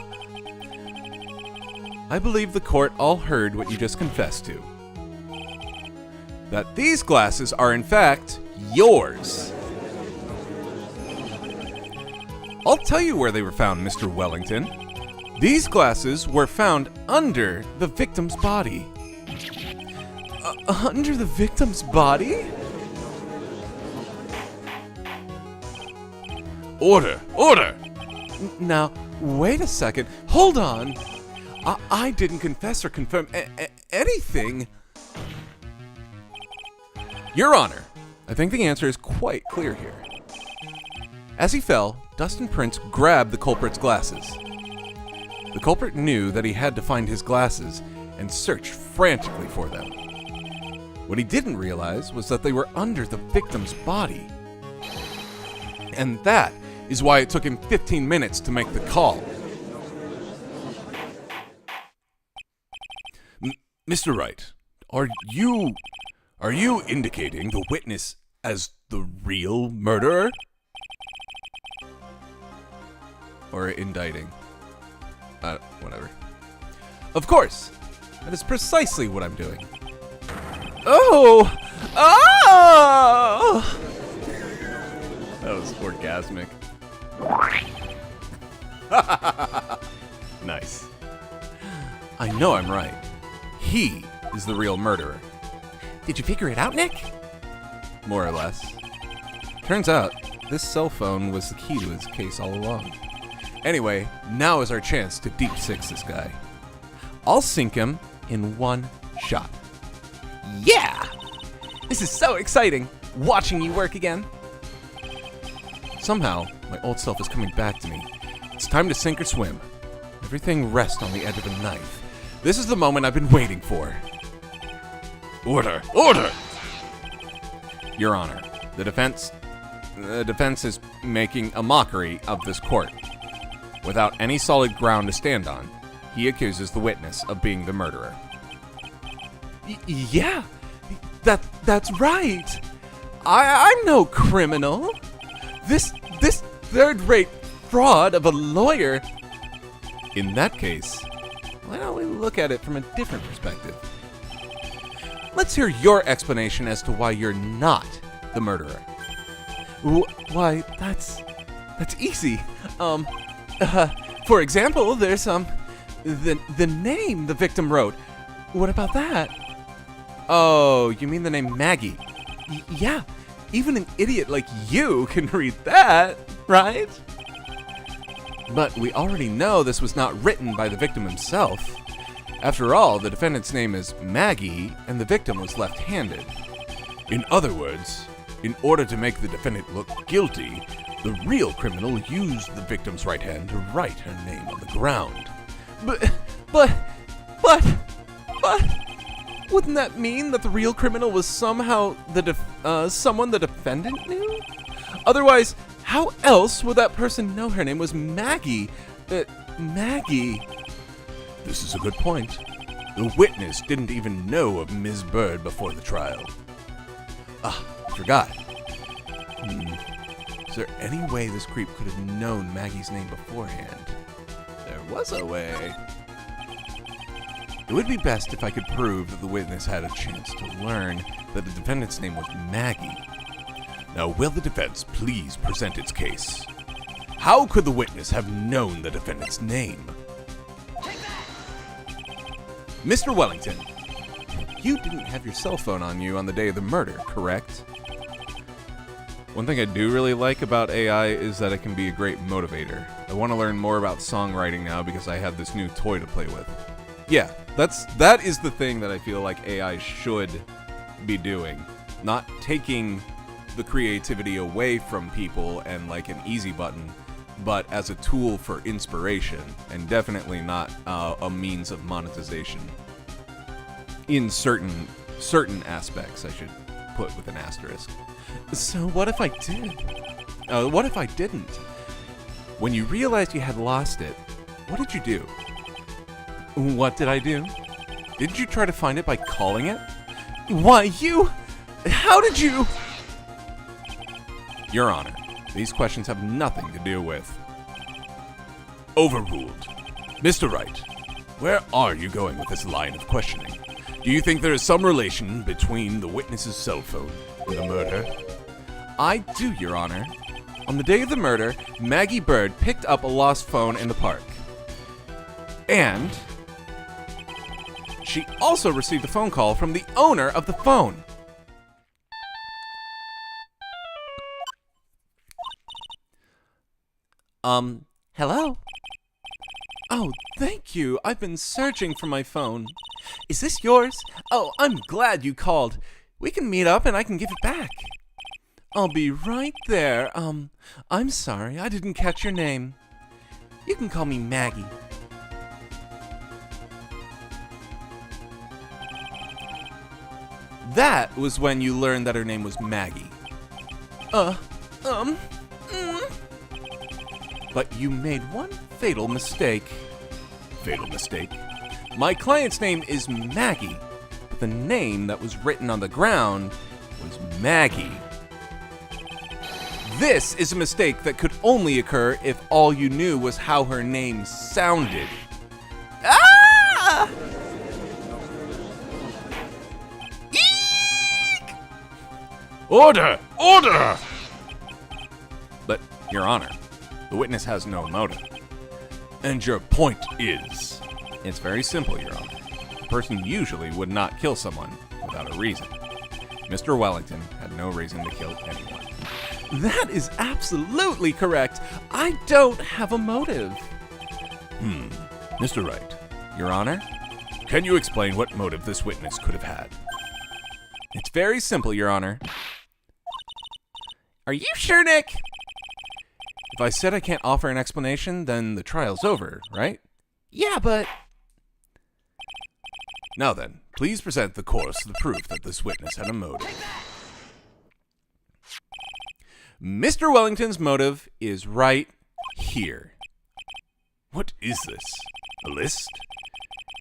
I believe the court all heard what you just confessed to. That these glasses are in fact yours. I'll tell you where they were found, Mr. Wellington. These glasses were found under the victim's body. Under the victim's body? Order! Order! Now, wait a second. Hold on. I didn't confess or confirm anything. Your Honor, I think the answer is quite clear here. As he fell, Dustin Prince grabbed the culprit's glasses. The culprit knew that he had to find his glasses and searched frantically for them. What he didn't realize was that they were under the victim's body. And that is why it took him 15 minutes to make the call. Mr. Wright, are you indicating the witness as the real murderer? Or indicting. Whatever. Of course! That is precisely what I'm doing. Oh! Oh! That was orgasmic. Nice. I know I'm right. He is the real murderer. Did you figure it out, Nick? More or less. Turns out, this cell phone was the key to his case all along. Anyway, now is our chance to deep six this guy. I'll sink him in one shot. Yeah! This is so exciting, watching you work again. Somehow, my old self is coming back to me. It's time to sink or swim. Everything rests on the edge of a knife. This is the moment I've been waiting for. Order! Order! Your Honor, the defense is making a mockery of this court. Without any solid ground to stand on, he accuses the witness of being the murderer. Yeah, that's right. I'm no criminal. This third-rate fraud of a lawyer. In that case, why don't we look at it from a different perspective? Let's hear your explanation as to why you're not the murderer. Why, that's easy. For example, there's the name the victim wrote. What about that? Oh, you mean the name Maggie? Yeah, even an idiot like you can read that, right? But we already know this was not written by the victim himself. After all, the defendant's name is Maggie, and the victim was left-handed. In other words, in order to make the defendant look guilty, the real criminal used the victim's right hand to write her name on the ground. But, wouldn't that mean that the real criminal was somehow someone the defendant knew? Otherwise, how else would that person know her name was Maggie? Maggie. This is a good point. The witness didn't even know of Ms. Bird before the trial. I forgot. Is there any way this creep could have known Maggie's name beforehand? There was a way. It would be best if I could prove that the witness had a chance to learn that the defendant's name was Maggie. Now, will the defense please present its case? How could the witness have known the defendant's name? Mr. Wellington, you didn't have your cell phone on you on the day of the murder, correct? One thing I do really like about AI is that it can be a great motivator. I want to learn more about songwriting now because I have this new toy to play with. Yeah, that is the thing that I feel like AI should be doing. Not taking the creativity away from people and like an easy button, but as a tool for inspiration, and definitely not a means of monetization. In certain aspects, I should put with an asterisk. So what if I did? What if I didn't? When you realized you had lost it, what did you do? What did I do? Did you try to find it by calling it? Why, you... How did you... Your Honor, these questions have nothing to do with... Overruled. Mr. Wright, where are you going with this line of questioning? Do you think there is some relation between the witness's cell phone and the murder? I do, Your Honor. On the day of the murder, Maggie Bird picked up a lost phone in the park. And she also received a phone call from the owner of the phone. Hello? Oh, thank you. I've been searching for my phone. Is this yours? Oh, I'm glad you called. We can meet up and I can give it back. I'll be right there. I'm sorry, I didn't catch your name. You can call me Maggie. That was when you learned that her name was Maggie. But you made one fatal mistake. Fatal mistake? My client's name is Maggie, but the name that was written on the ground was Maggie. This is a mistake that could only occur if all you knew was how her name sounded. Ah! Eek! Order! Order! But, Your Honor, the witness has no motive. And your point is? It's very simple, Your Honor. A person usually would not kill someone without a reason. Mr. Wellington had no reason to kill anyone. That is absolutely correct. I don't have a motive. Mr. Wright, Your Honor, can you explain what motive this witness could have had? it's very simple, Your Honor. Are you sure, Nick? If I said I can't offer an explanation, then the trial's over, right? Yeah, but... Now then, please present the course of the proof that this witness had a motive. Mr. Wellington's motive is right here. What is this? A list?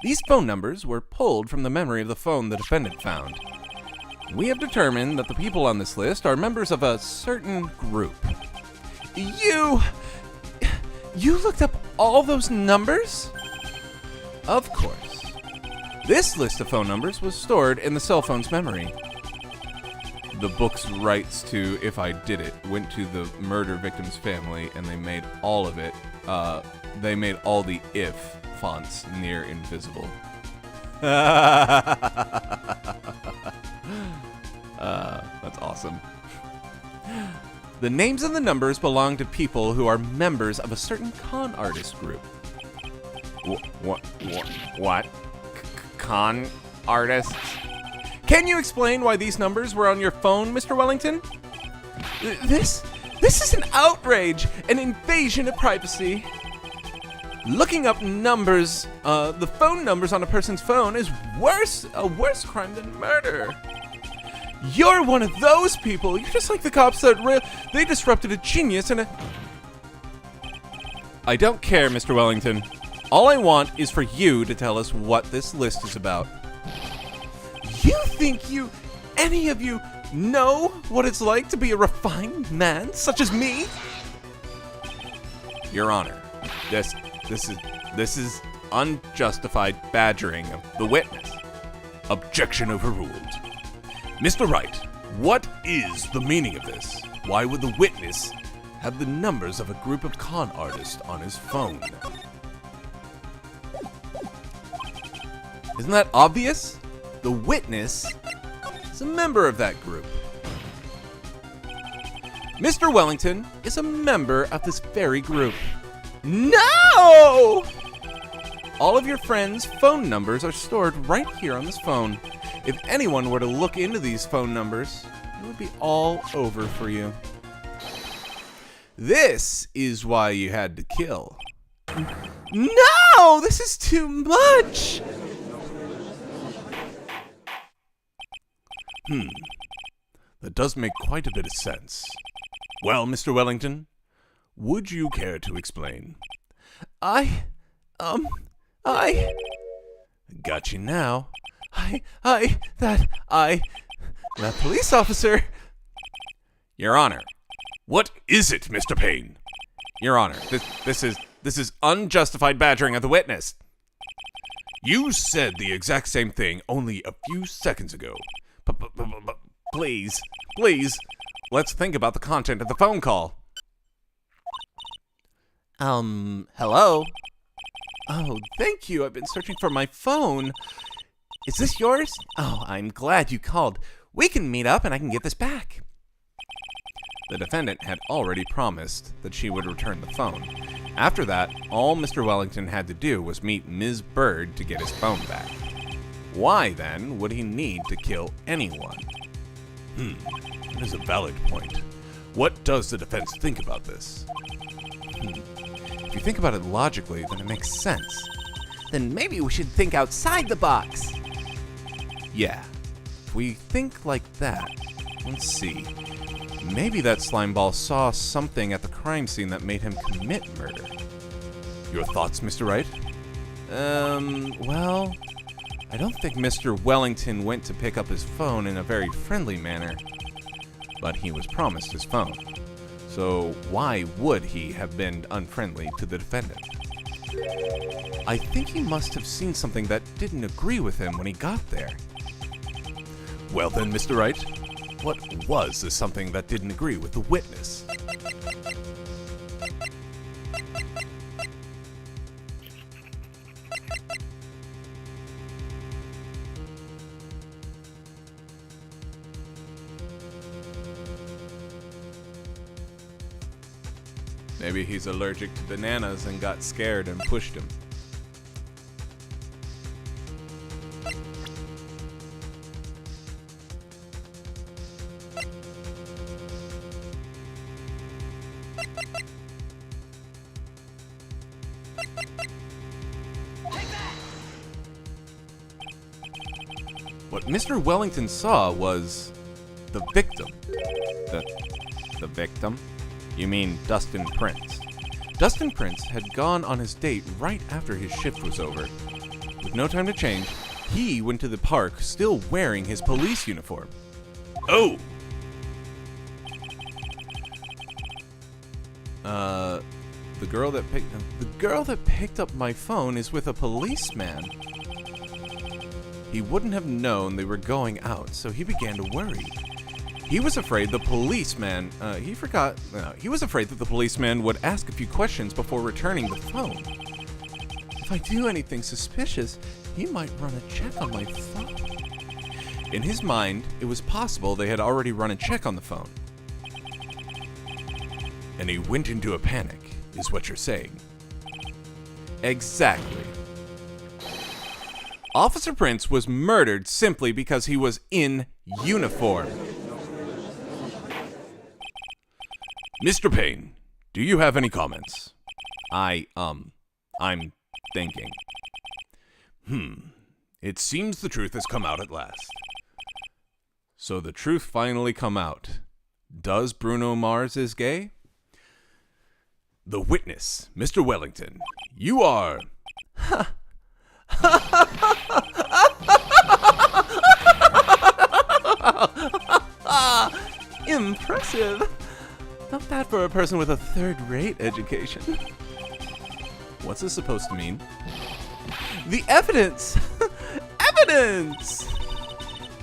These phone numbers were pulled from the memory of the phone the defendant found. We have determined that the people on this list are members of a certain group. You looked up all those numbers? Of course. This list of phone numbers was stored in the cell phone's memory. The book's rights to If I Did It went to the murder victim's family, and they made all of it, they made all the if fonts near invisible. That's awesome. The names and the numbers belong to people who are members of a certain con artist group. What? Con artists? Can you explain why these numbers were on your phone, Mr. Wellington? This is an outrage, an invasion of privacy. Looking up numbers, the phone numbers on a person's phone is a worse crime than murder. You're one of those people. You're just like the cops that they disrupted a genius and a... I don't care, Mr. Wellington. All I want is for you to tell us what this list is about. You think any of you know what it's like to be a refined man such as me? Your Honor, this is unjustified badgering of the witness. Objection overruled. Mr. Wright, what is the meaning of this? Why would the witness have the numbers of a group of con artists on his phone? Isn't that obvious? The witness is a member of that group. Mr. Wellington is a member of this very group. No! All of your friends' phone numbers are stored right here on this phone. If anyone were to look into these phone numbers, it would be all over for you. This is why you had to kill. No! This is too much! That does make quite a bit of sense. Well, Mr. Wellington, would you care to explain? I... Got you now. That police officer... Your Honor, What is it, Mr. Payne? Your Honor, this is unjustified badgering of the witness. You said the exact same thing only a few seconds ago. Please, let's think about the content of the phone call. Hello? Oh, thank you. I've been searching for my phone. Is this yours? Oh, I'm glad you called. We can meet up and I can get this back. The defendant had already promised that she would return the phone. After that, all Mr. Wellington had to do was meet Ms. Bird to get his phone back. Why, then, would he need to kill anyone? That is a valid point. What does the defense think about this? If you think about it logically, then it makes sense. Then maybe we should think outside the box. Yeah, if we think like that, let's see. Maybe that slimeball saw something at the crime scene that made him commit murder. Your thoughts, Mr. Wright? Well, I don't think Mr. Wellington went to pick up his phone in a very friendly manner, but he was promised his phone. So why would he have been unfriendly to the defendant? I think he must have seen something that didn't agree with him when he got there. Well then, Mr. Wright, what was the something that didn't agree with the witness? Maybe he's allergic to bananas and got scared and pushed him. What Mr. Wellington saw was the victim. The victim? You mean Dustin Prince? Dustin Prince had gone on his date right after his shift was over. With no time to change, he went to the park still wearing his police uniform. Oh! The girl that picked up my phone is with a policeman. He wouldn't have known they were going out, so he began to worry. He was afraid the policeman, he was afraid that the policeman would ask a few questions before returning the phone. If I do anything suspicious, he might run a check on my phone. In his mind, it was possible they had already run a check on the phone. And he went into a panic, is what you're saying. Exactly. Officer Prince was murdered simply because he was in uniform. Mr. Payne, do you have any comments? I'm thinking. It seems the truth has come out at last. So the truth finally come out. Does Bruno Mars is gay? The witness, Mr. Wellington, you are... Impressive. Not bad for a person with a third-rate education. What's this supposed to mean? The evidence! Evidence!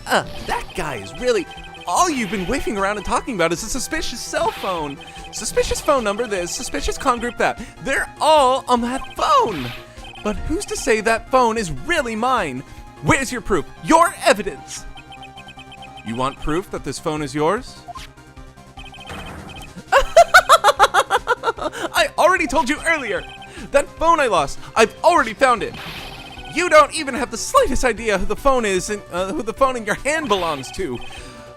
That guy is really... All you've been waving around and talking about is a suspicious cell phone. Suspicious phone number this, suspicious con group that. They're all on that phone. But who's to say that phone is really mine? Where's your proof? Your evidence! You want proof that this phone is yours? I already told you earlier. That phone I lost, I've already found it. You don't even have the slightest idea who the phone is and who the phone in your hand belongs to.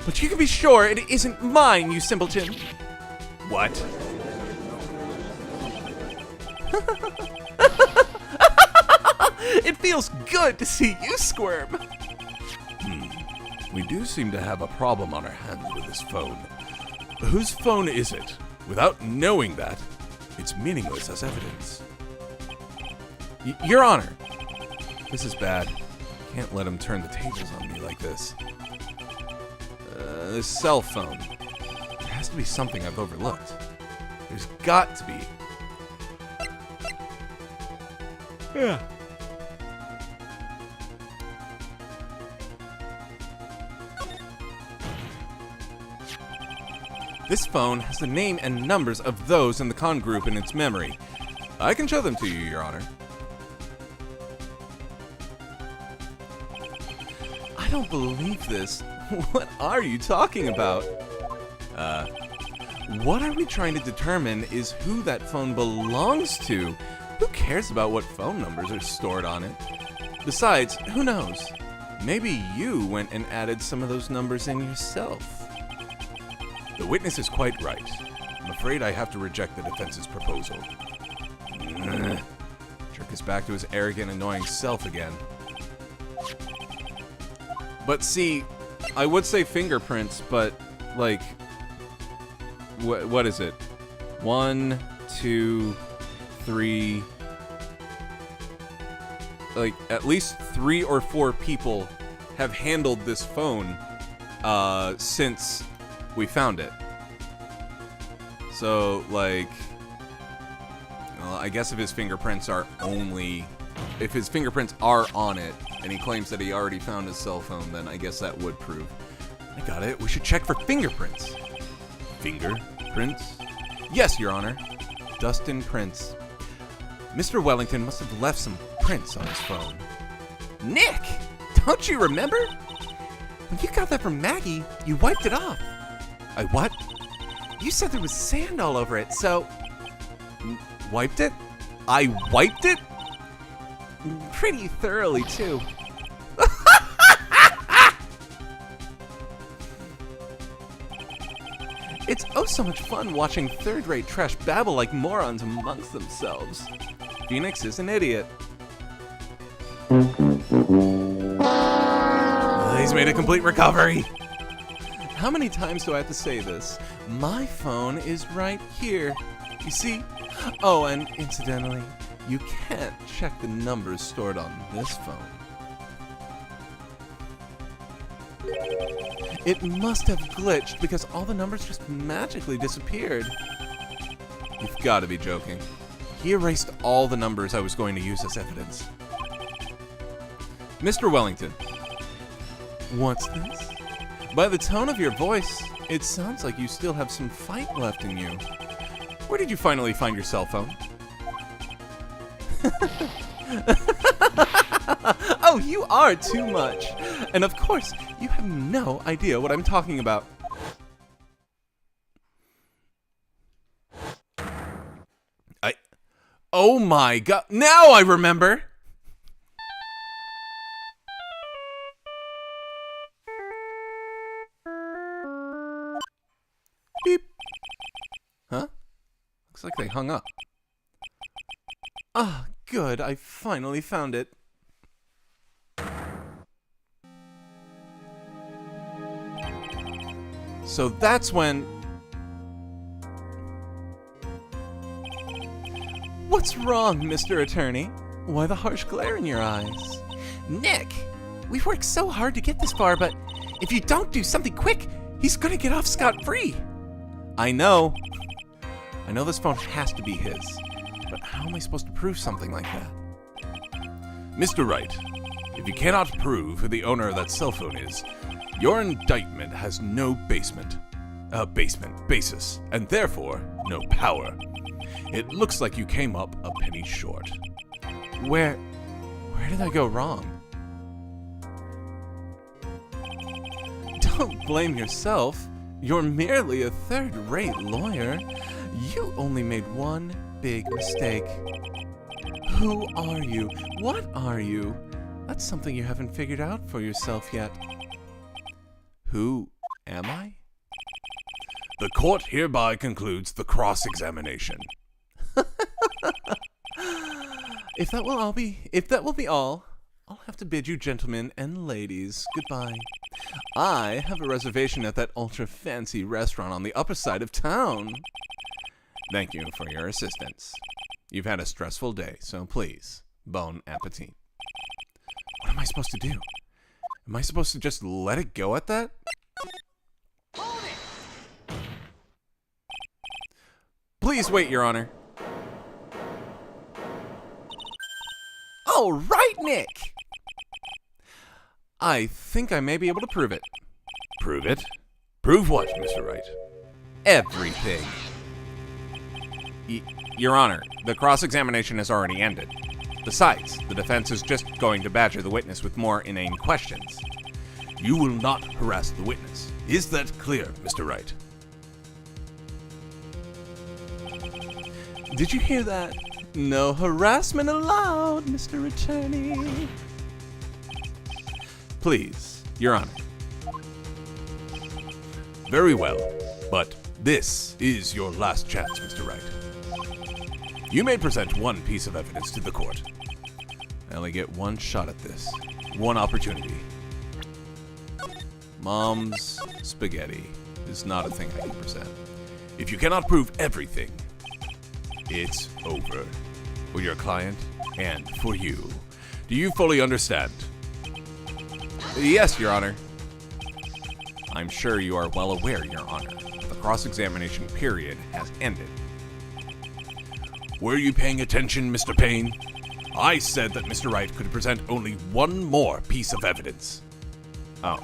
But you can be sure it isn't mine, you simpleton. What? It feels good to see you squirm. We do seem to have a problem on our hands with this phone. Whose phone is it? Without knowing that, it's meaningless as evidence. Your Honor. This is bad. Can't let him turn the tables on me like this. This cell phone. There has to be something I've overlooked. There's got to be. Yeah. This phone has the name and numbers of those in the con group in its memory. I can show them to you, Your Honor. I don't believe this. What are you talking about? What are we trying to determine is who that phone belongs to. Who cares about what phone numbers are stored on it? Besides, who knows? Maybe you went and added some of those numbers in yourself. The witness is quite right. I'm afraid I have to reject the defense's proposal. Jerk is back to his arrogant, annoying self again. But see, I would say fingerprints, but, like, what is it? 1, 2, 3... Like, at least 3 or 4 people have handled this phone, since we found it. So, like, well, I guess if his fingerprints are only... If his fingerprints are on it, and he claims that he already found his cell phone, then I guess that would prove. I got it. We should check for fingerprints. Fingerprints? Yes, Your Honor. Dustin Prince. Mr. Wellington must have left some prints on his phone. Nick! Don't you remember? When you got that from Maggie, you wiped it off. I what? You said there was sand all over it, so... Wiped it? I wiped it? Pretty thoroughly, too. It's oh so much fun watching third-rate trash babble like morons amongst themselves. Phoenix is an idiot. He's made a complete recovery. How many times do I have to say this? My phone is right here. You see? Oh, and incidentally, you can't check the numbers stored on this phone. It must have glitched because all the numbers just magically disappeared. You've got to be joking. He erased all the numbers I was going to use as evidence. Mr. Wellington. What's this? By the tone of your voice, it sounds like you still have some fight left in you. Where did you finally find your cell phone? Oh, you are too much. And of course, You have no idea what I'm talking about. Oh my god. Now I remember! Beep. Huh? Looks like they hung up. Ah, good. I finally found it. So that's when... What's wrong, Mr. Attorney? Why the harsh glare in your eyes? Nick, we've worked so hard to get this far, but if you don't do something quick, he's gonna get off scot-free. I know. I know this phone has to be his. But how am I supposed to prove something like that? Mr. Wright, if you cannot prove who the owner of that cell phone is, your indictment has no basis, and therefore no power. It looks like you came up a penny short. Where did I go wrong? Don't blame yourself. You're merely a third-rate lawyer. You only made one big mistake. Who are you? What are you? That's something you haven't figured out for yourself yet. Who am I? The court hereby concludes the cross-examination. If that will be all, I'll have to bid you gentlemen and ladies goodbye. I have a reservation at that ultra-fancy restaurant on the upper side of town. Thank you for your assistance. You've had a stressful day, so please, bon appetit. What am I supposed to do? Am I supposed to just let it go at that? Please wait, Your Honor. All right, Nick. I think I may be able to prove it. Prove it? Prove what, Mr. Wright? Everything. Your Honor, the cross-examination has already ended. Besides, the defense is just going to badger the witness with more inane questions. You will not harass the witness. Is that clear, Mr. Wright? Did you hear that? No harassment allowed, Mr. Attorney. Please, Your Honor. Very well, but this is your last chance, Mr. Wright. You may present one piece of evidence to the court. I only get one shot at this. One opportunity. Mom's spaghetti is not a thing I can present. If you cannot prove everything, it's over. For your client and for you. Do you fully understand? Yes, Your Honor. I'm sure you are well aware, Your Honor. The cross-examination period has ended. Were you paying attention, Mr. Payne? I said that Mr. Wright could present only one more piece of evidence. Oh.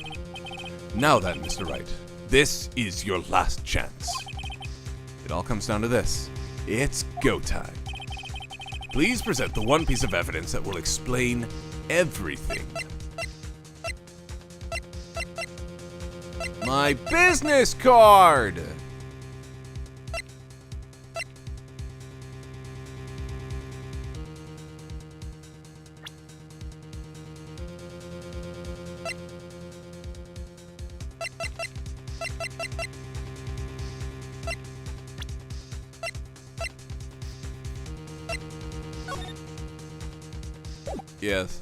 Now then, Mr. Wright, this is your last chance. It all comes down to this. It's go time. Please present the one piece of evidence that will explain everything. My business card! Yes.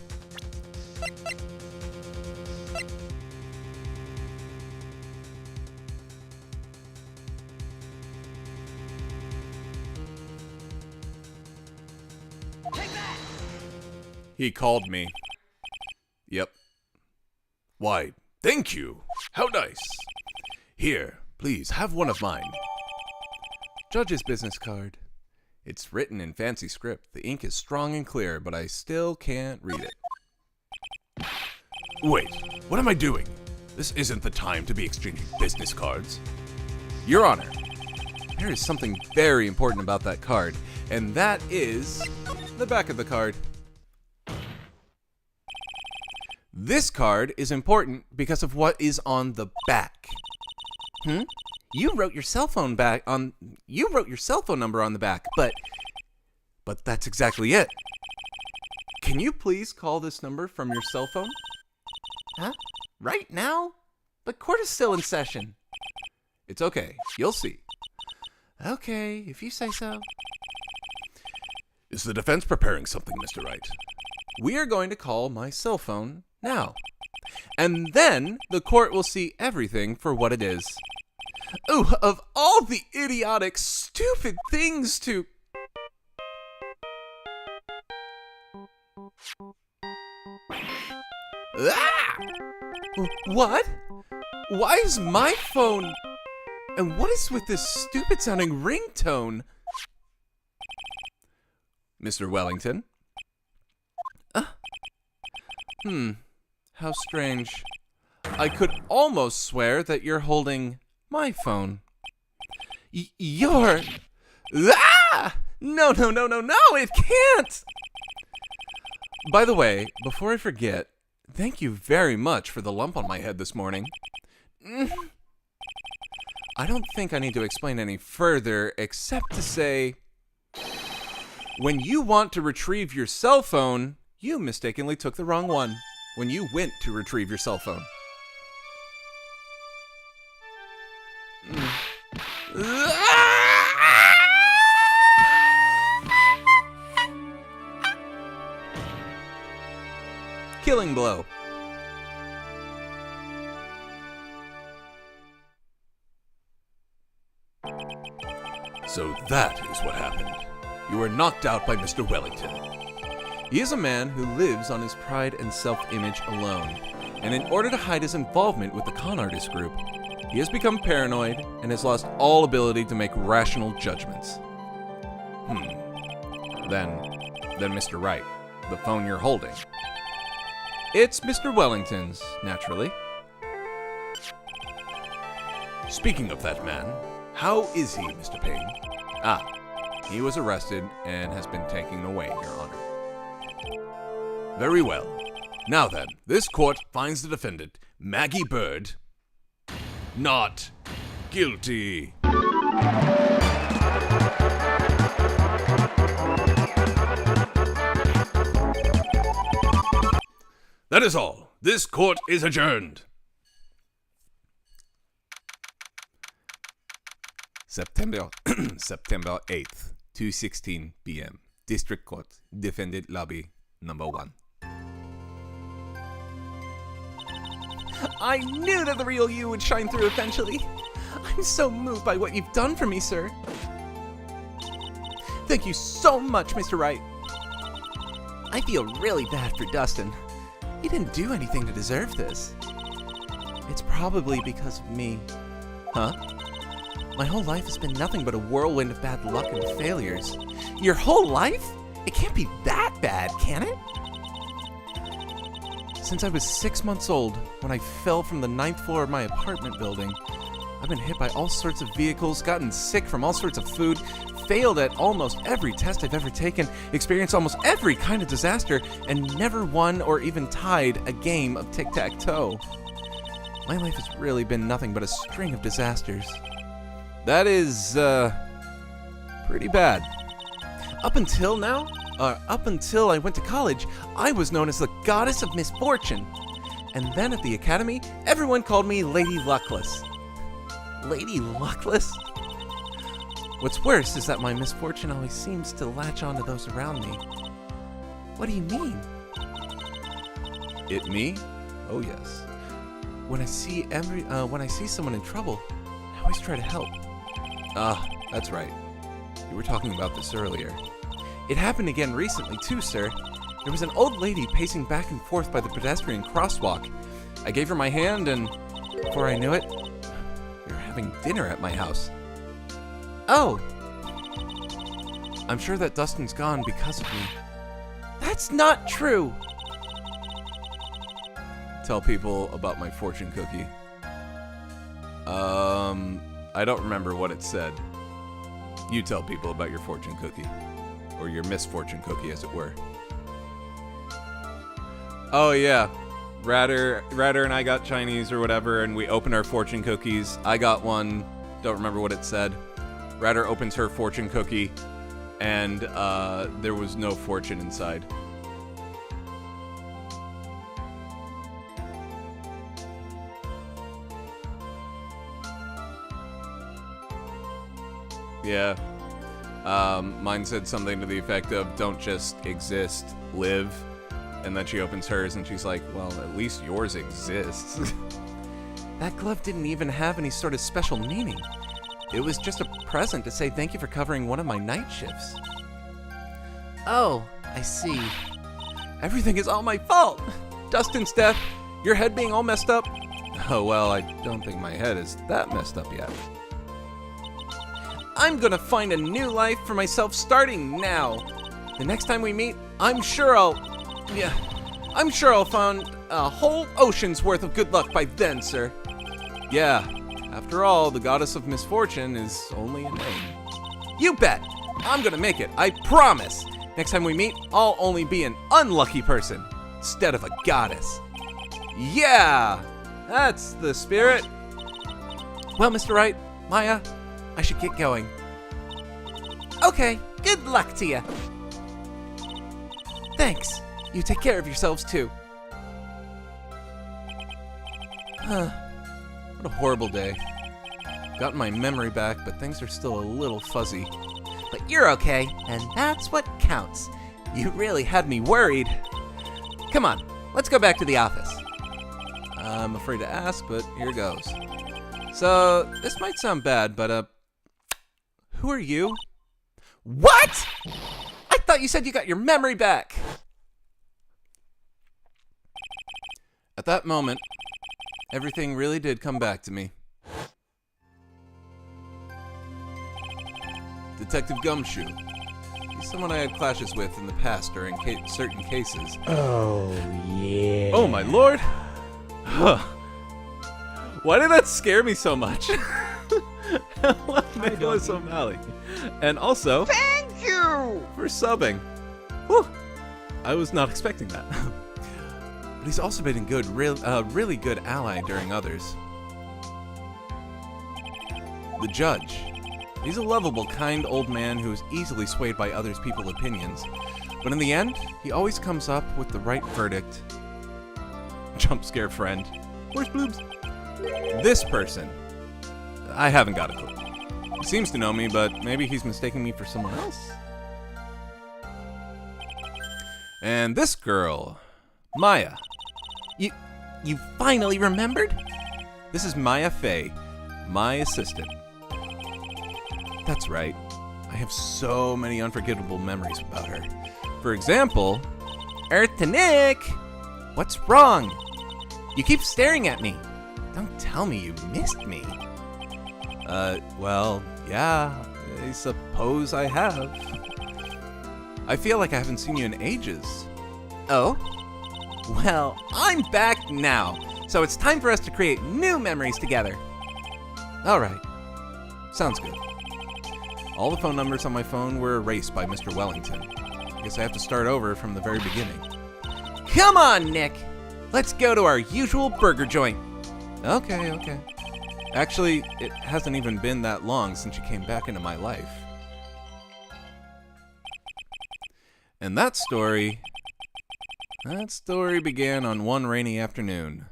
He called me. Yep. Why, thank you. How nice. Here, please, have one of mine. Judge's business card. It's written in fancy script. The ink is strong and clear, but I still can't read it. Wait, what am I doing? This isn't the time to be exchanging business cards. Your Honor, there is something very important about that card, and that is the back of the card. This card is important because of what is on the back. You wrote your cell phone number on the back, but that's exactly it. Can you please call this number from your cell phone? Huh? Right now? But court is still in session. It's okay. You'll see. Okay, if you say so. Is the defense preparing something, Mr. Wright? We are going to call my cell phone now. And then the court will see everything for what it is. Ooh, of all the idiotic, stupid things to... Ah! What? Why is my phone... And what is with this stupid-sounding ringtone? Mr. Wellington? How strange. I could almost swear that you're holding my phone. You're... Ah! No, it can't! By the way, before I forget, thank you very much for the lump on my head this morning. I don't think I need to explain any further, except to say, when you want to retrieve your cell phone, you mistakenly took the wrong one when you went to retrieve your cell phone. Killing blow. So that is what happened. You were knocked out by Mr. Wellington. He is a man who lives on his pride and self-image alone, and in order to hide his involvement with the con artist group, he has become paranoid and has lost all ability to make rational judgments. Then Mr. Wright, the phone you're holding. It's Mr. Wellington's, naturally. Speaking of that man, how is he, Mr. Payne? He was arrested and has been taken away, Your Honor. Very well. Now then, this court finds the defendant, Maggie Bird, not guilty. That is all. This court is adjourned. September 8th, 2:16 p.m. District Court, Defendant Lobby, number 1. I knew that the real you would shine through eventually. I'm so moved by what you've done for me, sir. Thank you so much, Mr. Wright. I feel really bad for Dustin. He didn't do anything to deserve this. It's probably because of me. Huh? My whole life has been nothing but a whirlwind of bad luck and failures. Your whole life? It can't be that bad, can it? Since I was 6 months old, when I fell from the 9th floor of my apartment building, I've been hit by all sorts of vehicles, gotten sick from all sorts of food, failed at almost every test I've ever taken, experienced almost every kind of disaster, and never won or even tied a game of tic-tac-toe. My life has really been nothing but a string of disasters. That is, pretty bad. Up until I went to college, I was known as the Goddess of Misfortune. And then at the academy, everyone called me Lady Luckless. Lady Luckless? What's worse is that my misfortune always seems to latch on to those around me. What do you mean? It me? Oh yes. When I see someone in trouble, I always try to help. That's right. You were talking about this earlier. It happened again recently too, sir. There was an old lady pacing back and forth by the pedestrian crosswalk. I gave her my hand and, before I knew it, we were having dinner at my house. Oh! I'm sure that Dustin's gone because of me. That's not true! Tell people about my fortune cookie. I don't remember what it said. You tell people about your fortune cookie. Or your misfortune cookie, as it were. Oh yeah, Ratter and I got Chinese or whatever, and we opened our fortune cookies. I got one, don't remember what it said. Ratter opens her fortune cookie, and there was no fortune inside. Yeah. Mine said something to the effect of, don't just exist, live. And then she opens hers and she's like, well, at least yours exists. That glove didn't even have any sort of special meaning. It was just a present to say thank you for covering one of my night shifts. Oh, I see. Everything is all my fault. Dustin's death, your head being all messed up. Oh, well, I don't think my head is that messed up yet. I'm gonna find a new life for myself starting now. The next time we meet, I'm sure I'll find a whole ocean's worth of good luck by then, sir. Yeah, after all, the goddess of misfortune is only a name. You bet. I'm gonna make it, I promise. Next time we meet, I'll only be an unlucky person instead of a goddess. Yeah, that's the spirit. Well, Mr. Wright, Maya, I should get going. Okay, good luck to you. Thanks. You take care of yourselves too. What a horrible day. Got my memory back, but things are still a little fuzzy. But you're okay, and that's what counts. You really had me worried. Come on, let's go back to the office. I'm afraid to ask, but here goes. So, this might sound bad, but, who are you? What? I thought you said you got your memory back. At that moment, everything really did come back to me. Detective Gumshoe. He's someone I had clashes with in the past during certain cases. Oh, yeah. Oh, my lord! Why did that scare me so much? I love Nicholas O'Malley. And also, Thank you! for subbing. Whew. I was not expecting that. But he's also been a really good ally during others. The judge. He's a lovable, kind old man who is easily swayed by others' people's opinions. But in the end, he always comes up with the right verdict. Jump scare friend. Where's Bloobs? This person. I haven't got a clue. He seems to know me, but maybe he's mistaking me for someone else? And this girl, Maya. You finally remembered? This is Maya Fey, my assistant. That's right. I have so many unforgettable memories about her. For example, Earth to Nick! What's wrong? You keep staring at me. Don't tell me you missed me. Well, yeah, I suppose I have. I feel like I haven't seen you in ages. Oh? Well, I'm back now, so it's time for us to create new memories together. All right. Sounds good. All the phone numbers on my phone were erased by Mr. Wellington. Guess I have to start over from the very beginning. Come on, Nick! Let's go to our usual burger joint. Okay. Actually, it hasn't even been that long since you came back into my life. And that story began on one rainy afternoon,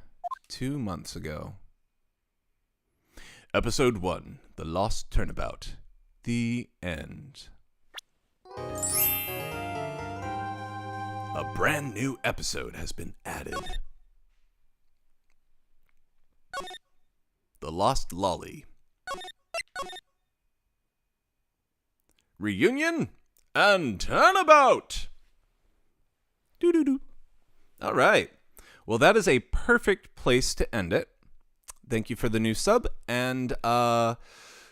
2 months ago. Episode 1, The Lost Turnabout. The end. A brand new episode has been added. The Lost Lolly. Reunion and turnabout! Doo-doo-doo. All right. Well, that is a perfect place to end it. Thank you for the new sub, and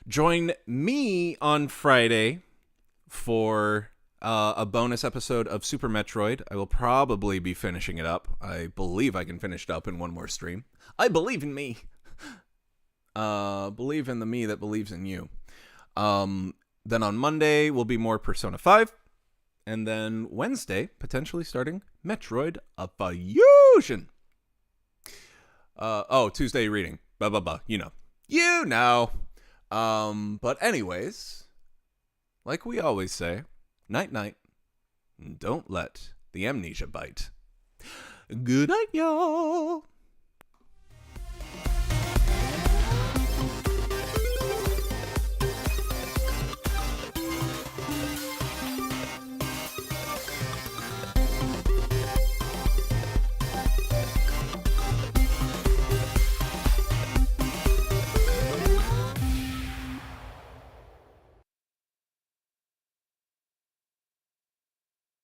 join me on Friday for a bonus episode of Super Metroid. I will probably be finishing it up. I believe I can finish it up in one more stream. I believe in me. Believe in the me that believes in you. Then on Monday will be more Persona 5. And then Wednesday, potentially starting Metroid: A Fusion. Tuesday reading. Blah, blah, blah. You know. But anyways, like we always say, night-night. Don't let the amnesia bite. Good night, y'all.